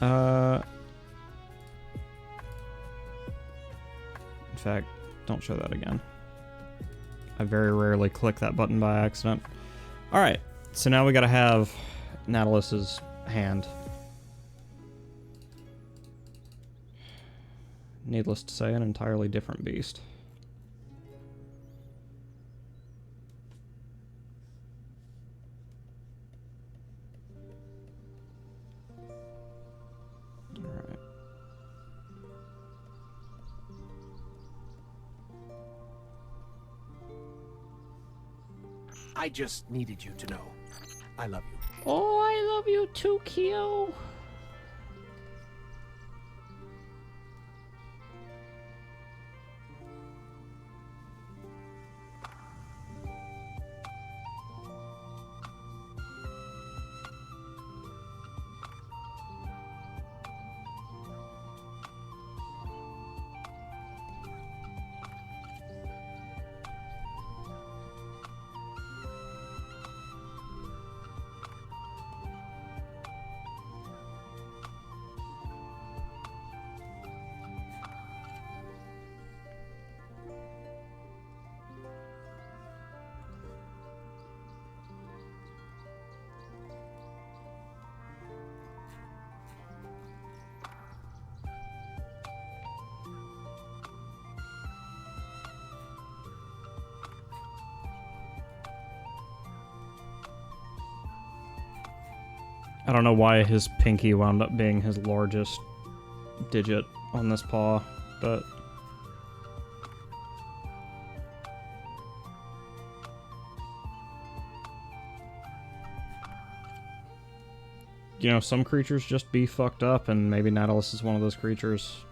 In fact, don't show that again. I very rarely click that button by accident. Alright, so now we gotta have Nautilus's hand. Needless to say, an entirely different beast. Alright. I just needed you to know. I love you. Oh, I love you too, Kyo. I don't know why his pinky wound up being his largest digit on this paw, but... You know, some creatures just be fucked up, and maybe Nautilus is one of those creatures.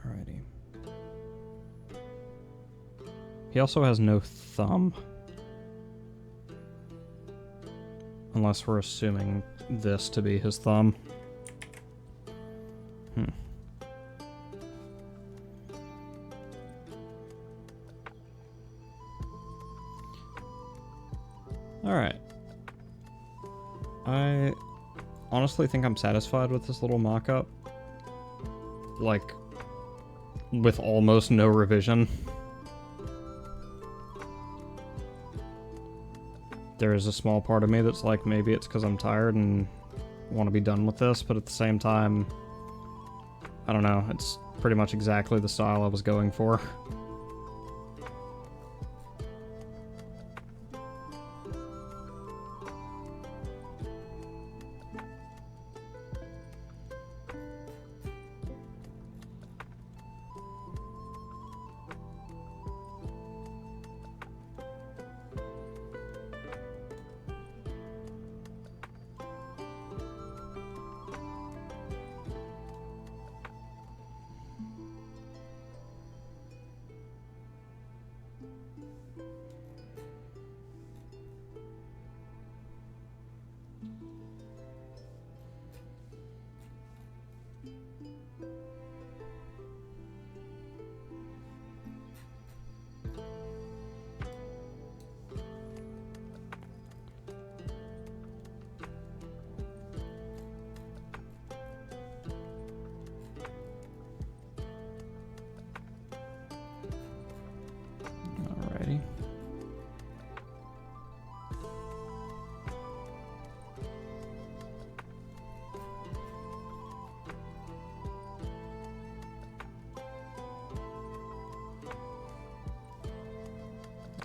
Alrighty. He also has no thumb. Unless we're assuming this to be his thumb. Alright. I honestly think I'm satisfied with this little mock-up. Like, with almost no revision. There is a small part of me that's like, maybe it's because I'm tired and want to be done with this, but at the same time, I don't know, it's pretty much exactly the style I was going for.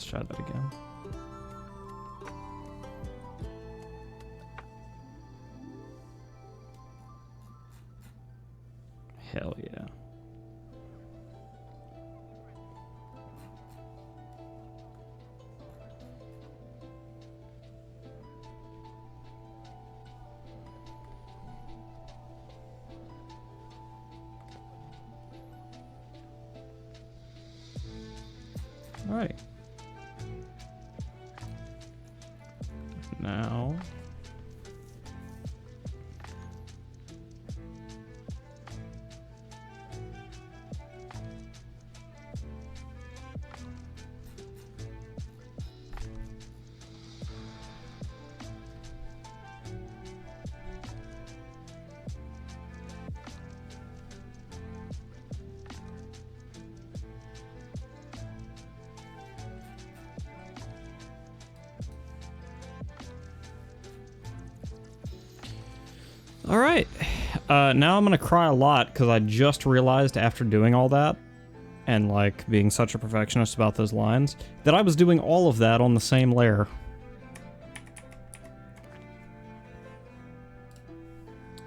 try that again. Hell yeah. Alright. Now... Alright, now I'm gonna cry a lot because I just realized after doing all that and like being such a perfectionist about those lines that I was doing all of that on the same layer.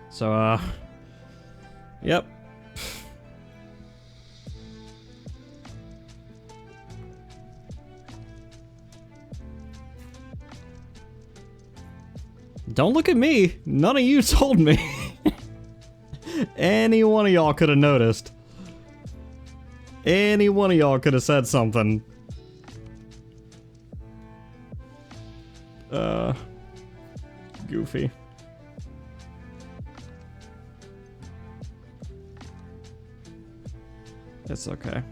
So, yep. Don't look at me. None of you told me. Any one of y'all could have noticed. Any one of y'all could have said something. Goofy. It's okay.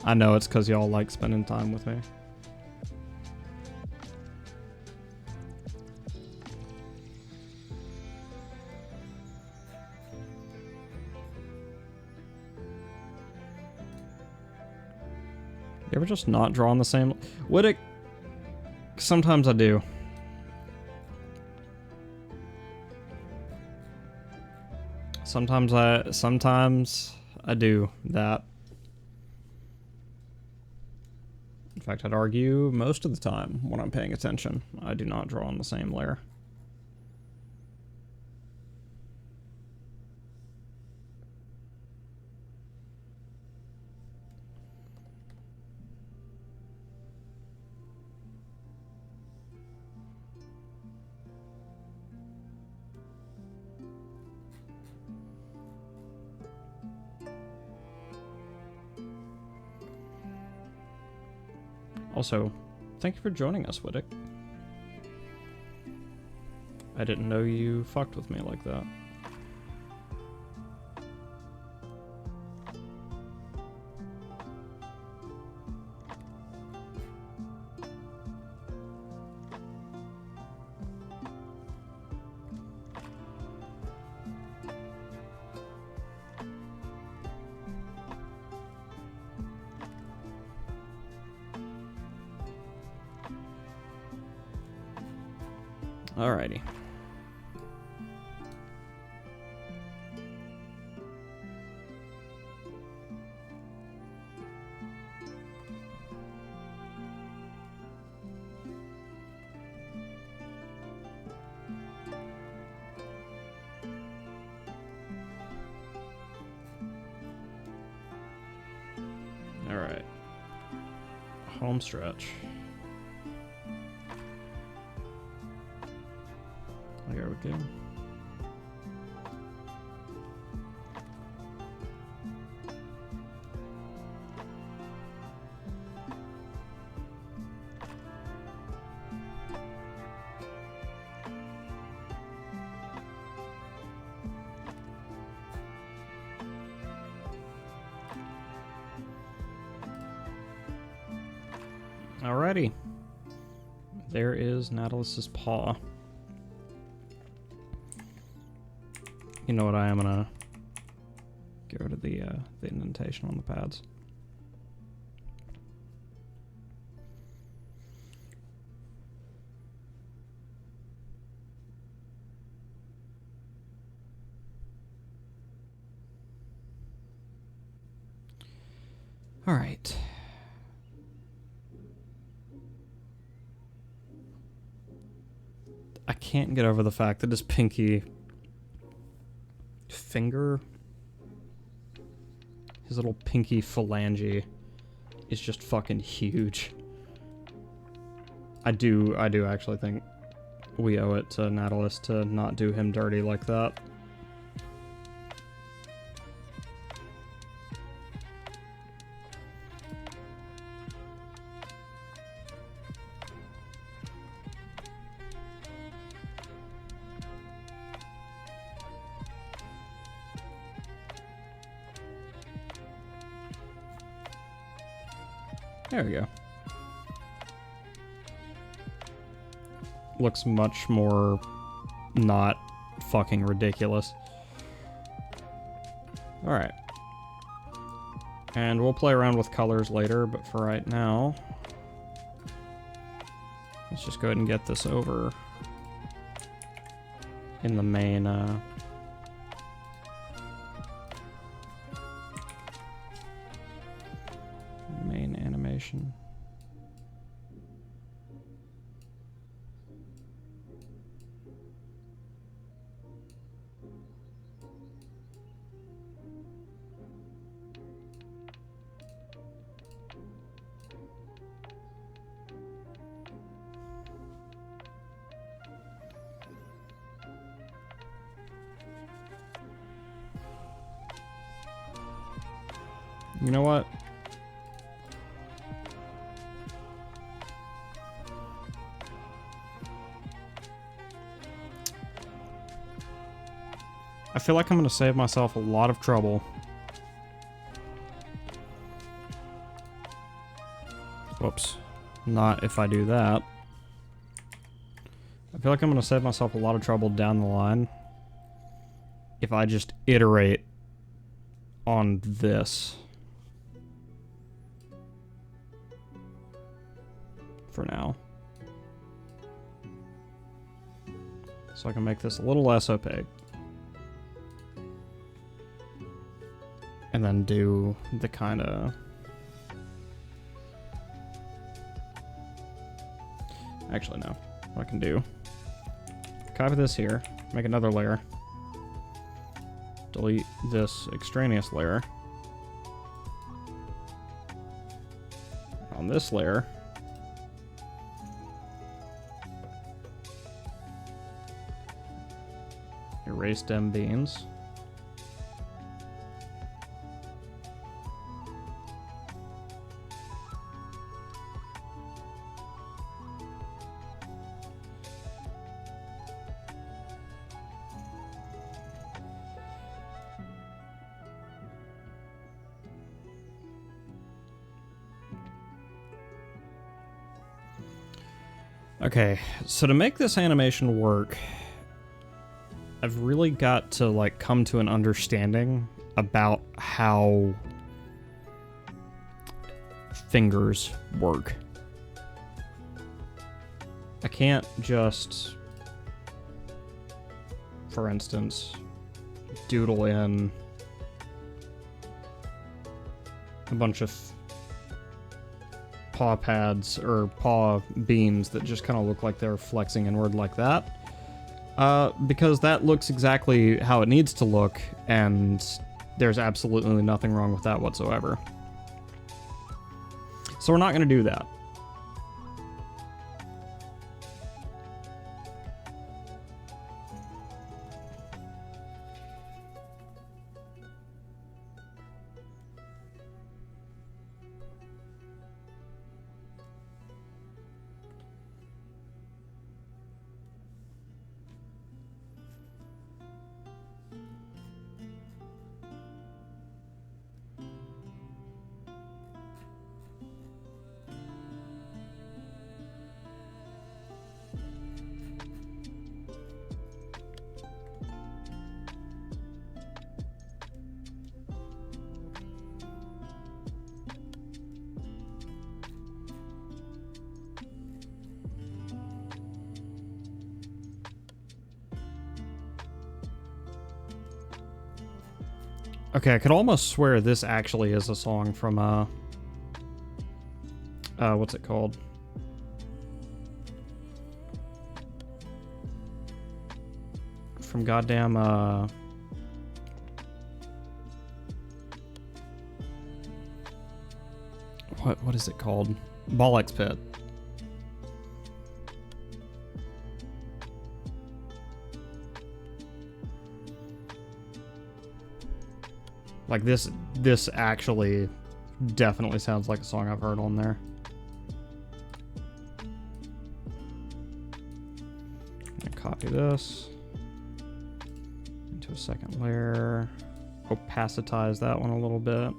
I know it's because y'all like spending time with me. You ever just not draw on the same... Would it... Sometimes I do. Sometimes I do that. In fact, I'd argue most of the time when I'm paying attention, I do not draw on the same layer. Also, thank you for joining us, Widdick. I didn't know you fucked with me like that. Alrighty. Alright. Home stretch. There we go. Alrighty. There is Nautilus's paw. You know what, I am gonna get rid of the indentation on the pads. All right. can't get over the fact that his pinky finger, his little pinky phalange is just fucking huge. I do actually think we owe it to Nautilus to not do him dirty like that. There we go. Looks much more not fucking ridiculous. Alright. And we'll play around with colors later, but for right now, let's just go ahead and get this over in the main main animation. You know what? I feel like I'm going to save myself a lot of trouble. Whoops. Not if I do that. I feel like I'm going to save myself a lot of trouble down the line if I just iterate on this for now. So I can make this a little less opaque. And then do the kind of... Actually, no. What I can do... Copy this here. Make another layer. Delete this extraneous layer. On this layer... Erase stem beans. Okay, so to make this animation work, I've really got to like come to an understanding about how fingers work. I can't just, for instance, doodle in a bunch of paw pads or paw beans that just kind of look like they're flexing inward like that. Because that looks exactly how it needs to look, and there's absolutely nothing wrong with that whatsoever. So we're not going to do that. Okay, I could almost swear this actually is a song from, what's it called? from goddamn, what is it called? Bollocks Pit. Like this actually definitely sounds like a song I've heard on there. I'm gonna copy this into a second layer. Opacitize that one a little bit.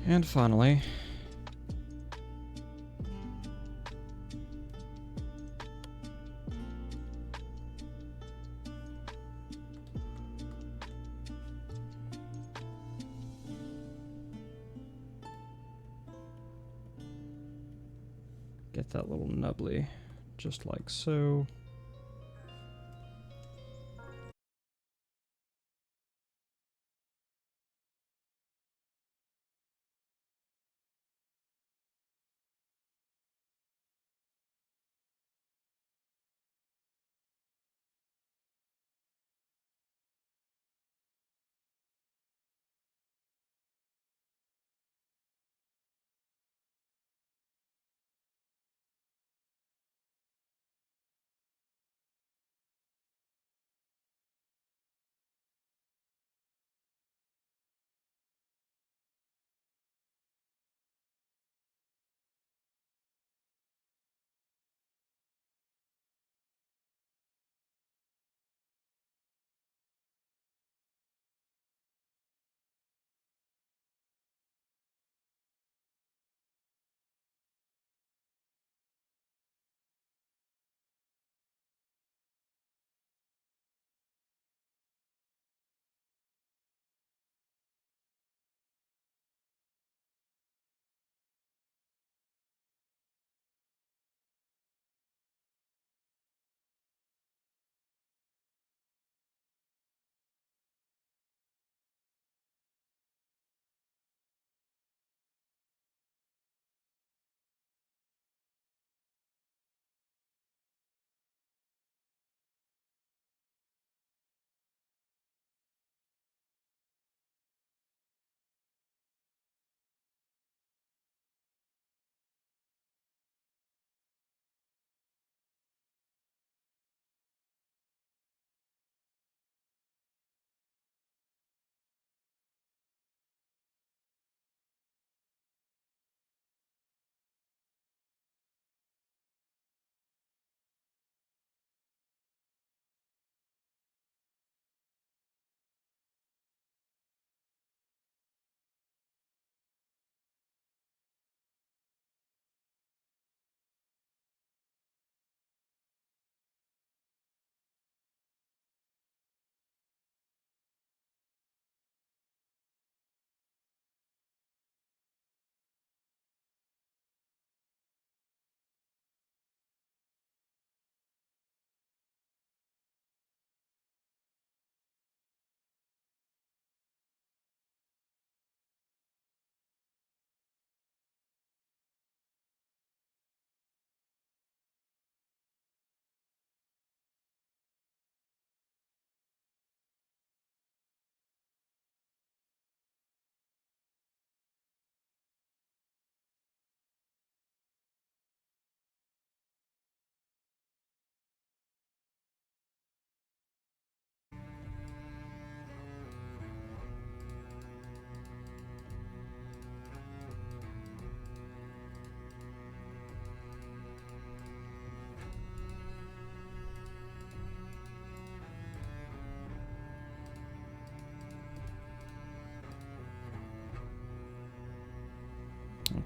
And finally, get that little nubbly just like so.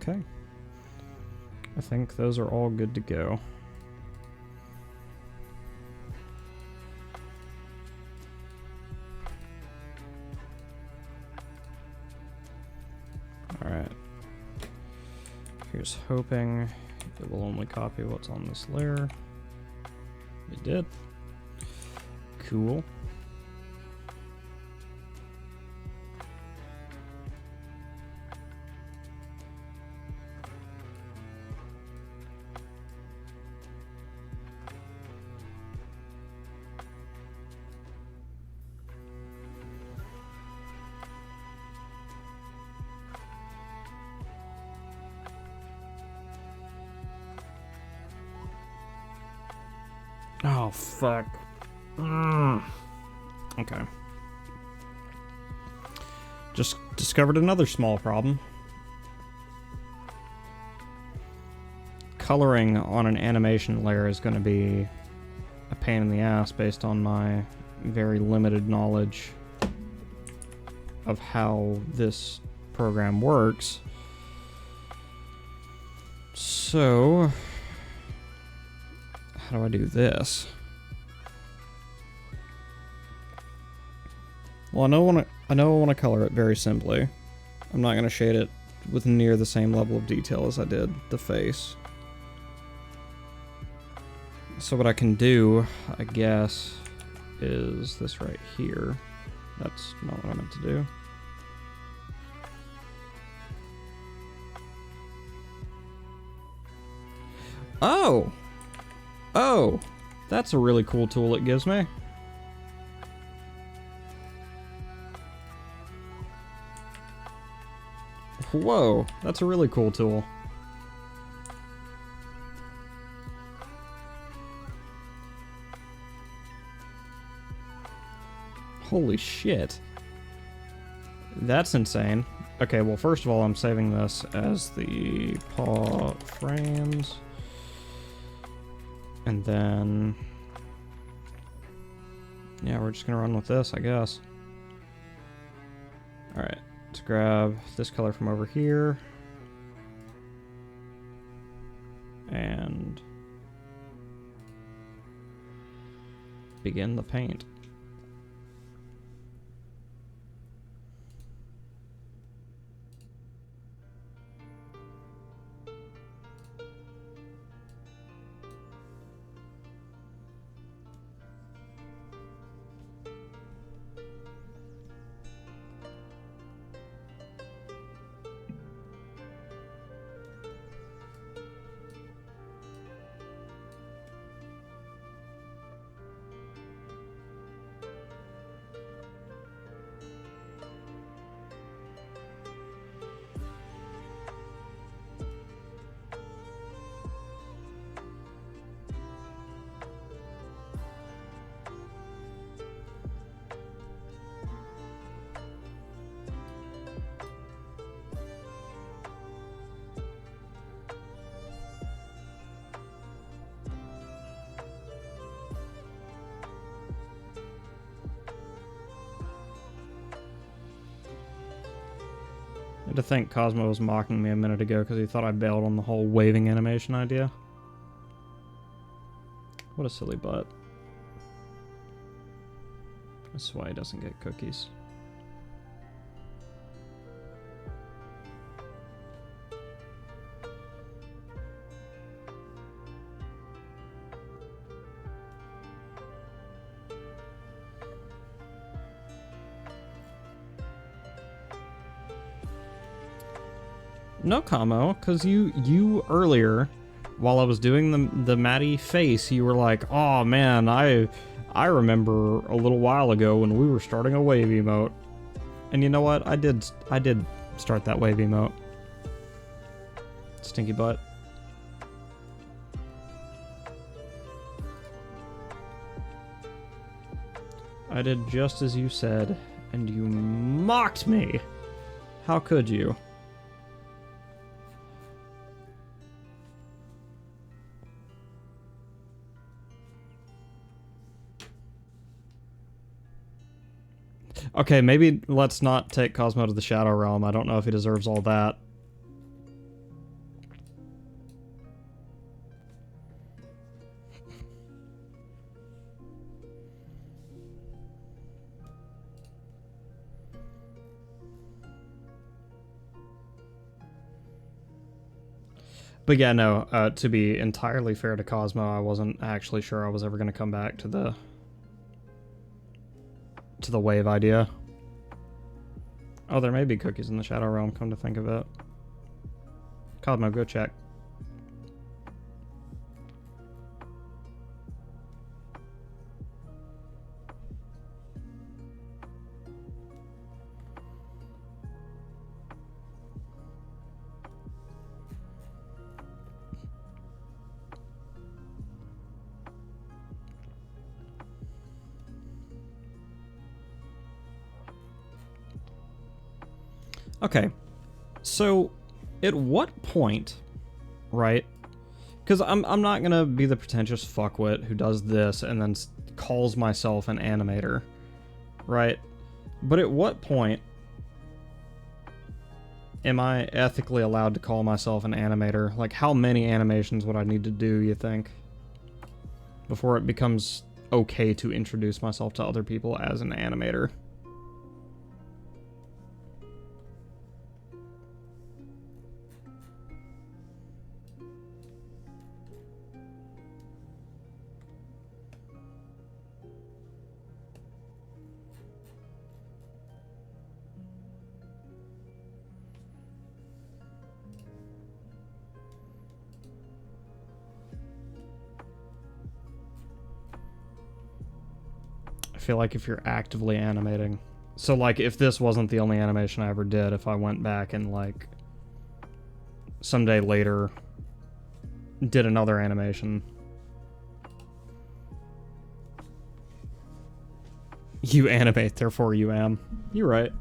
Okay. I think those are all good to go. Here's hoping it will only copy what's on this layer. It did. Cool. Oh, fuck. Okay. Just discovered another small problem. Coloring on an animation layer is going to be a pain in the ass based on my very limited knowledge of how this program works. So, how do I do this? Well, I know I want to color it very simply. I'm not going to shade it with near the same level of detail as I did the face. So what I can do, I guess, is this right here. That's not what I meant to do. Oh! Oh! That's a really cool tool it gives me. Whoa, that's a really cool tool. Holy shit. That's insane. Okay, well, first of all, I'm saving this as the paw frames. And then... yeah, we're just gonna run with this, I guess. Alright, let's grab this color from over here. And... begin the paint. I had to think Cosmo was mocking me a minute ago because he thought I bailed on the whole waving animation idea. What a silly butt. That's why he doesn't get cookies. No, Kamo, because you earlier, while I was doing the Maddie face, you were like, "Oh man, I remember a little while ago when we were starting a wave emote." And you know what? I did start that wave emote. Stinky butt. I did just as you said, and you mocked me. How could you? Okay, maybe let's not take Cosmo to the Shadow Realm. I don't know if he deserves all that. But yeah, no, to be entirely fair to Cosmo, I wasn't actually sure I was ever going to come back to the wave idea. Oh, there may be cookies in the Shadow Realm, come to think of it. Cosmo, go check. Okay, so at what point, right? Because I'm not gonna be the pretentious fuckwit who does this and then calls myself an animator, right? But at what point am I ethically allowed to call myself an animator? Like, how many animations would I need to do, you think, before it becomes okay to introduce myself to other people as an animator? I feel like if you're actively animating... So, like, if this wasn't the only animation I ever did, if I went back and, like, someday later did another animation... You animate, therefore you am. You're right.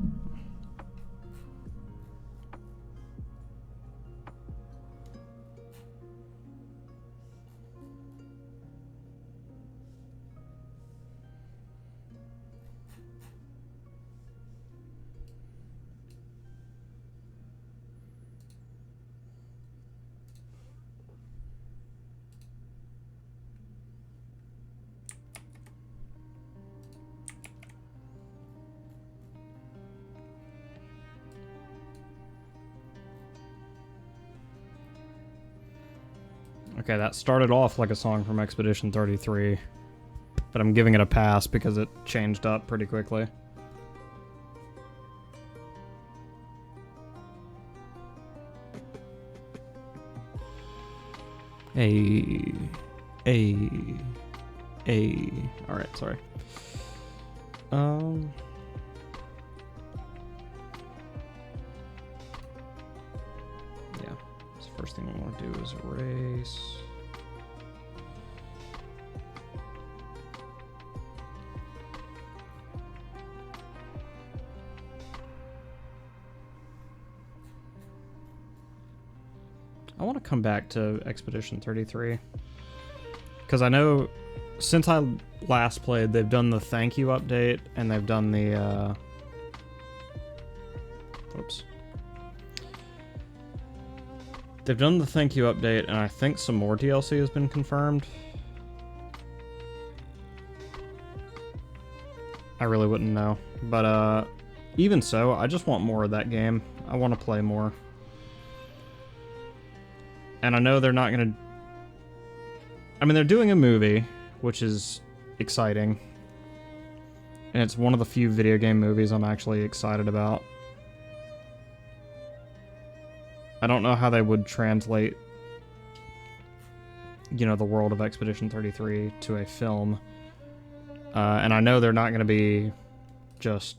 Okay, that started off like a song from Expedition 33, but I'm giving it a pass because it changed up pretty quickly. Hey. Alright, sorry. Yeah. So first thing I want to do is erase. I want to come back to Expedition 33. Because I know since I last played, they've done the thank you update and they've done the... Oops. They've done the thank you update and I think some more DLC has been confirmed. I really wouldn't know. But even so, I just want more of that game. I want to play more. And I know they're not going to... I mean, they're doing a movie, which is exciting. And it's one of the few video game movies I'm actually excited about. I don't know how they would translate, you know, the world of Expedition 33 to a film. And I know they're not going to be just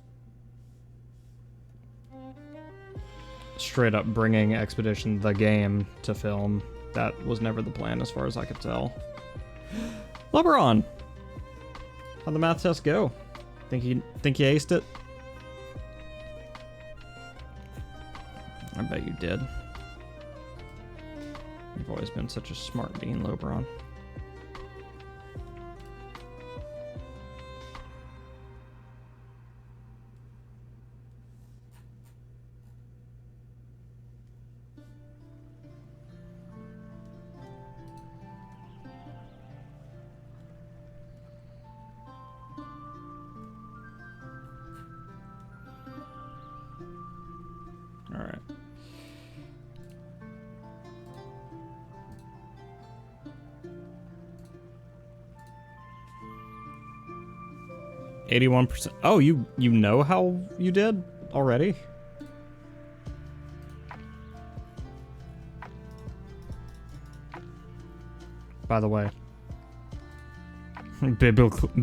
straight up bringing Expedition the game to film. That was never the plan as far as I could tell. LeBron! How'd the math test go? Think you aced it? I bet you did. You've always been such a smart bean, LeBron. 81%. Oh, you know how you did already? By the way.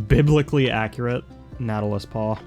Biblically accurate Nautilus paw.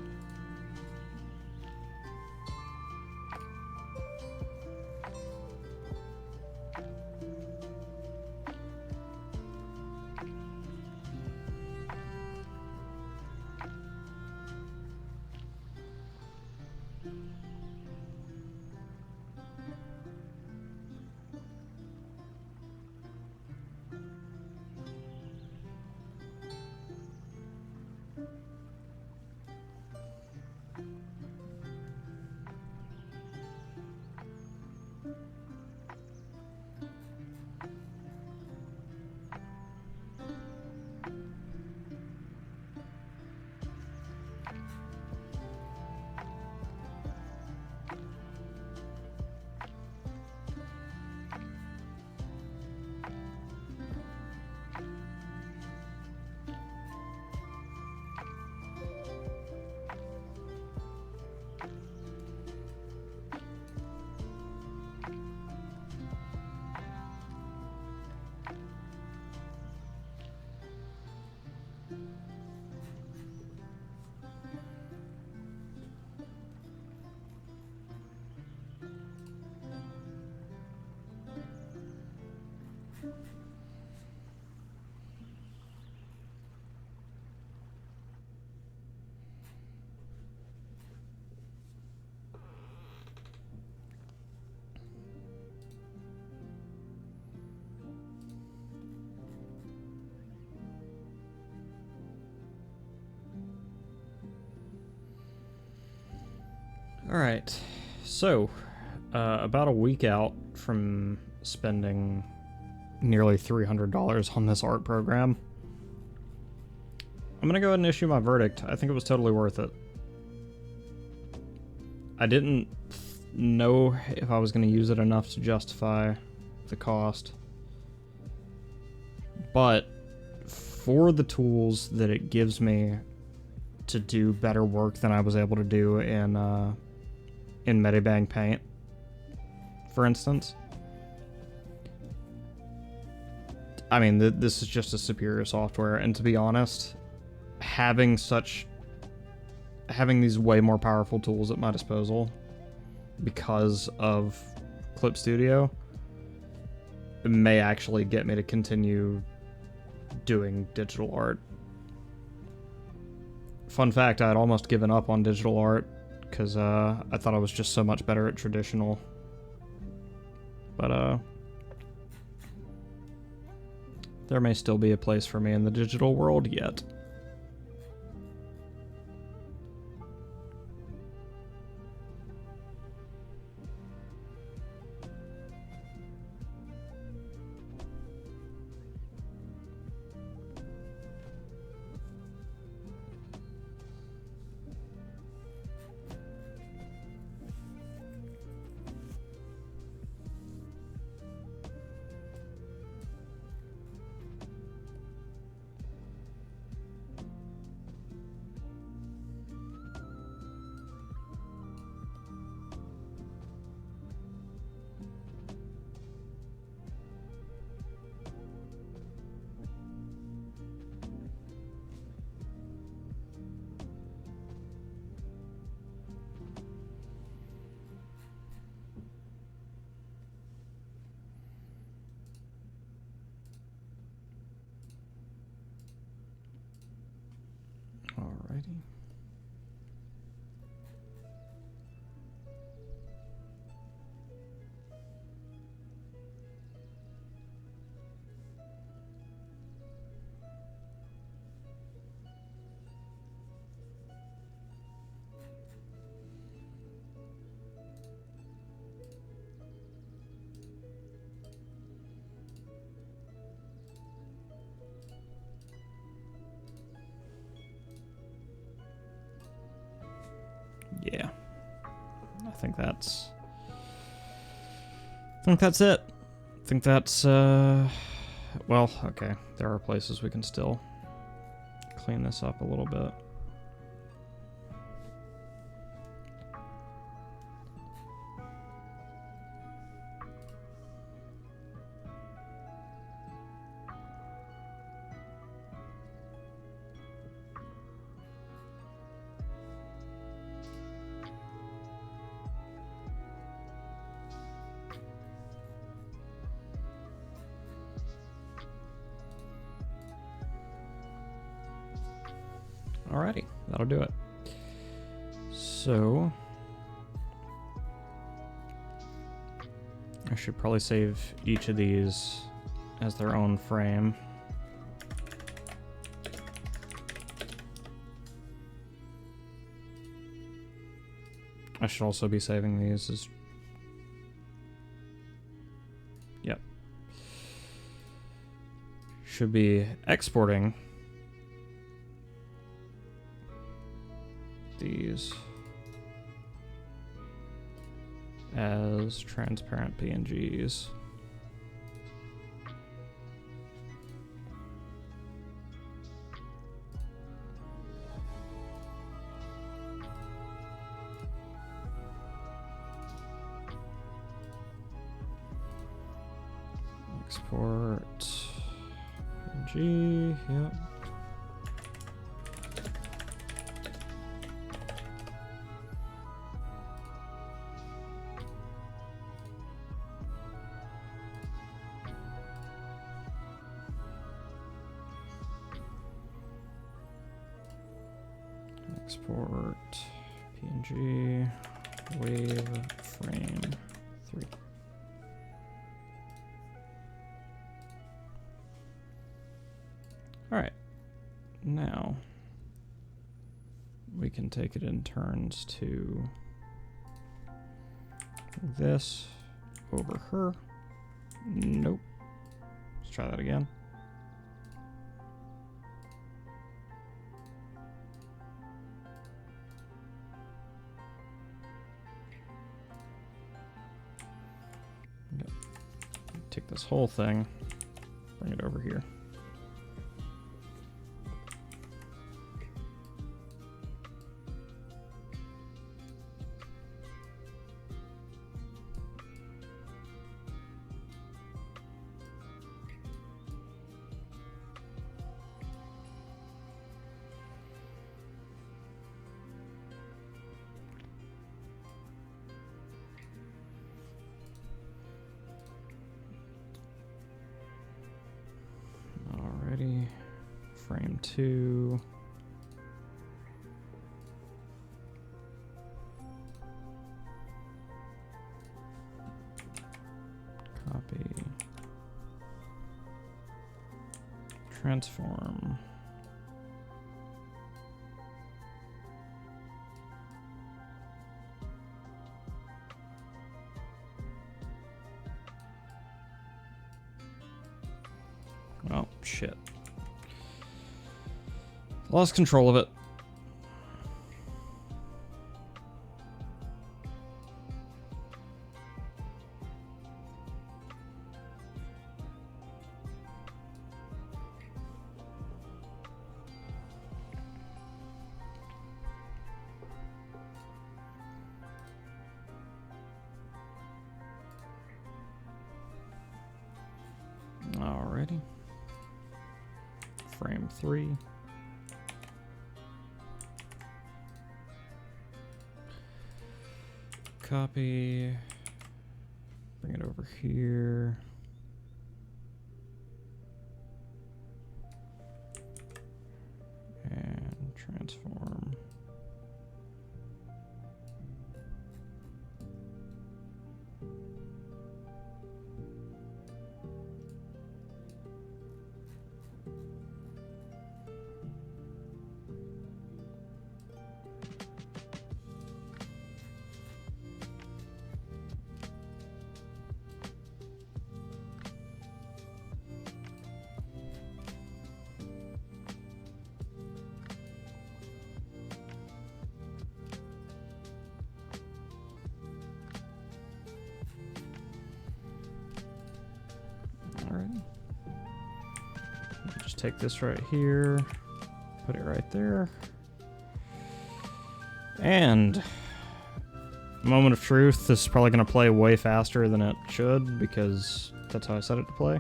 Alright, so, about a week out from spending nearly $300 on this art program, I'm gonna go ahead and issue my verdict. I think it was totally worth it. I didn't know if I was gonna use it enough to justify the cost, but for the tools that it gives me to do better work than I was able to do in Medibang Paint, for instance. I mean, this is just a superior software, and to be honest, having these way more powerful tools at my disposal because of Clip Studio may actually get me to continue doing digital art. Fun fact, I had almost given up on digital art because I thought I was just so much better at traditional. But there may still be a place for me in the digital world yet. Alrighty. Yeah. I think that's it. I think that's, well, okay. There are places we can still clean this up a little bit. that'll do it. So I should probably save each of these as their own frame. I should also be saving these as... Yep. Should be exporting these as transparent PNGs. Export PNG, yep. Export PNG wave frame 3. All right, now we can take it in turns to this over her. Nope. Let's try that again. Okay. Take this whole thing, bring it over here. Alrighty, frame 2. Copy. Transform. Oh, shit. Lost control of it. Alrighty. Frame 3. Copy. Bring it over here. And transform. Just take this right here, put it right there. And moment of truth, this is probably going to play way faster than it should because that's how I set it to play.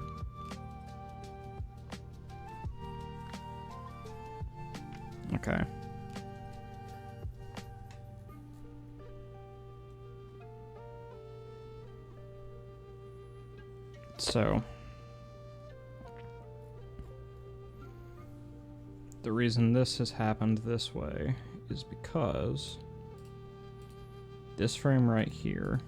Okay. So the reason this has happened this way is because this frame right here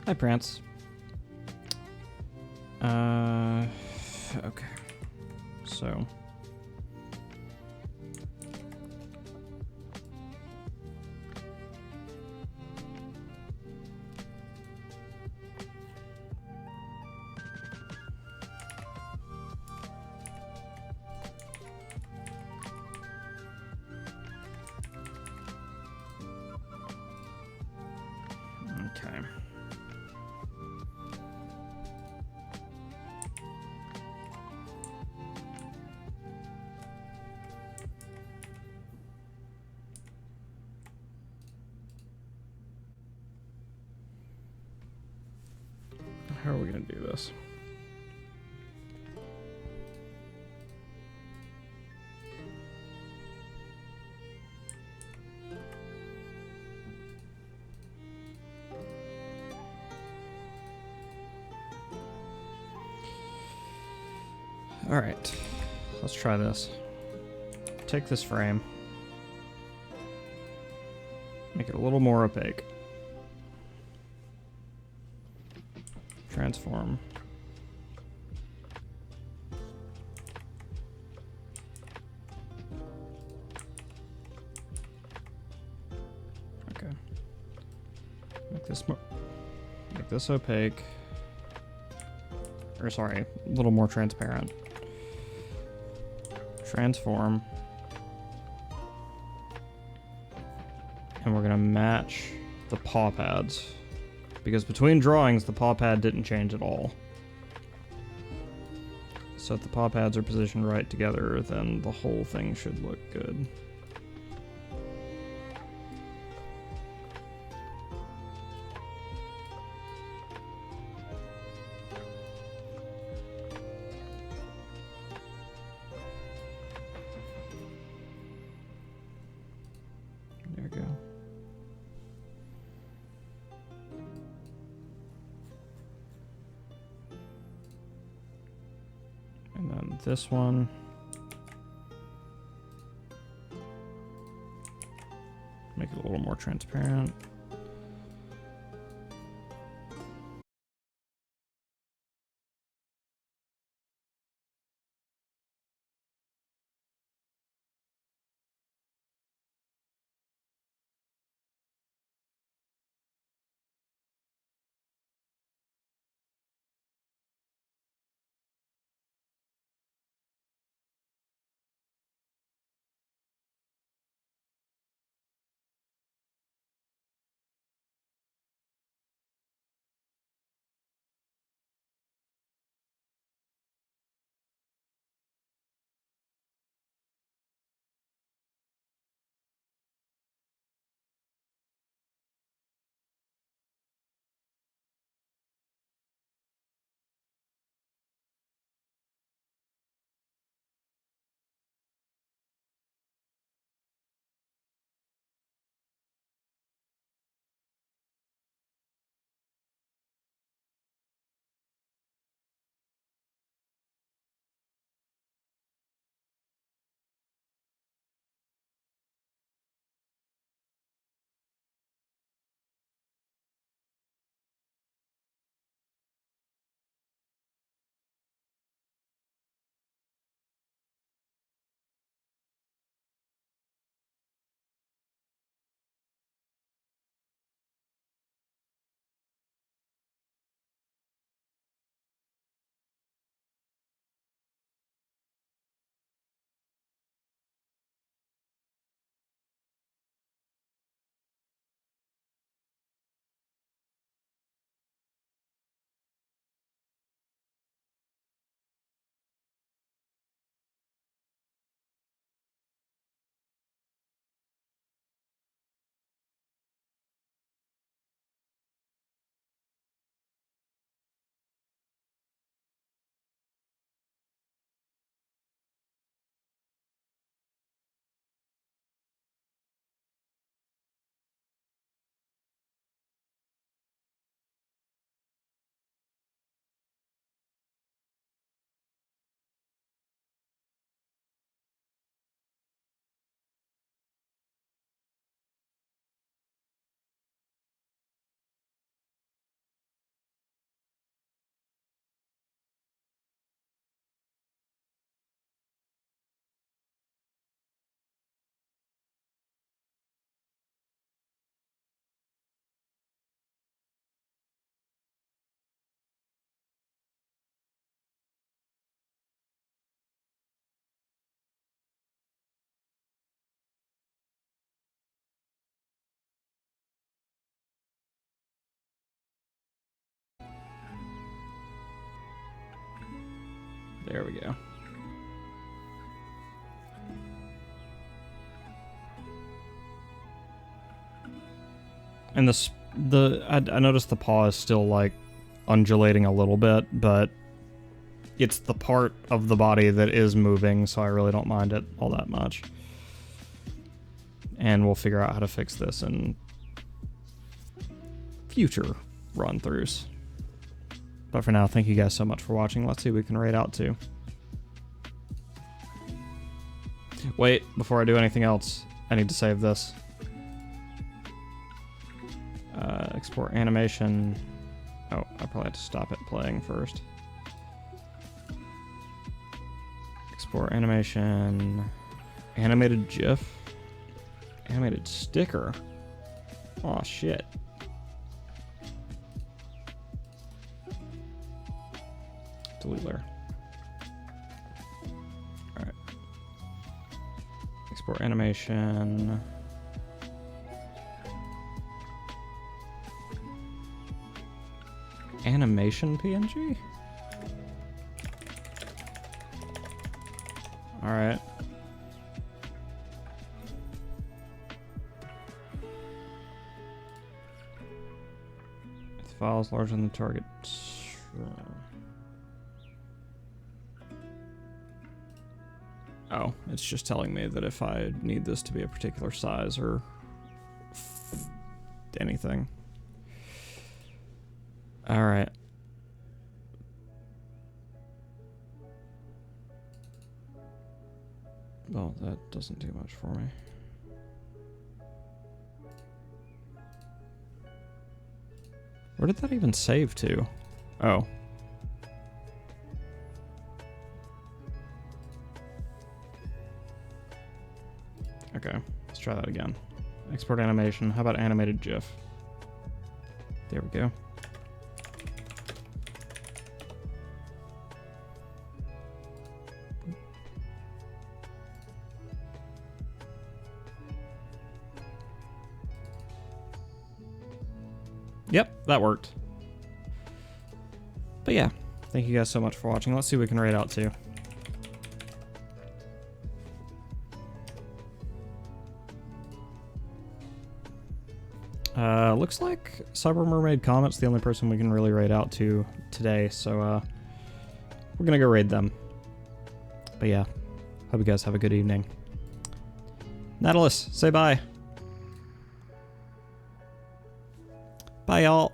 Hi, Prance. Okay. So. Okay. How are we going to do this? All right, let's try this. Take this frame, make it a little more opaque. Transform. Okay. Make this opaque. Or sorry, a little more transparent. Transform. And we're gonna match the paw pads. Because between drawings, the paw pad didn't change at all. So if the paw pads are positioned right together, then the whole thing should look good. There we go. And then this one. Make it a little more transparent. There we go. And I noticed the paw is still like undulating a little bit, but it's the part of the body that is moving, so I really don't mind it all that much. And we'll figure out how to fix this in future run-throughs. But for now, thank you guys so much for watching. Let's see what we can rate out to. Wait, before I do anything else, I need to save this. Export animation. Oh, I probably have to stop it playing first. Export animation. Animated GIF. Animated sticker. Aw, shit. Delete layer. Alright. Export animation. Animation PNG? Alright. The file is larger than the target. Oh, it's just telling me that if I need this to be a particular size or anything. Alright. Well, that doesn't do much for me. Where did that even save to? Oh. Okay, let's try that again. Export animation. How about animated GIF? There we go. Yep, that worked. But yeah, thank you guys so much for watching. Let's see what we can rate out to. Looks like Cyber Mermaid Comet's the only person we can really raid out to today, so we're gonna go raid them. But yeah, hope you guys have a good evening. Nautilus, say bye. Bye, y'all.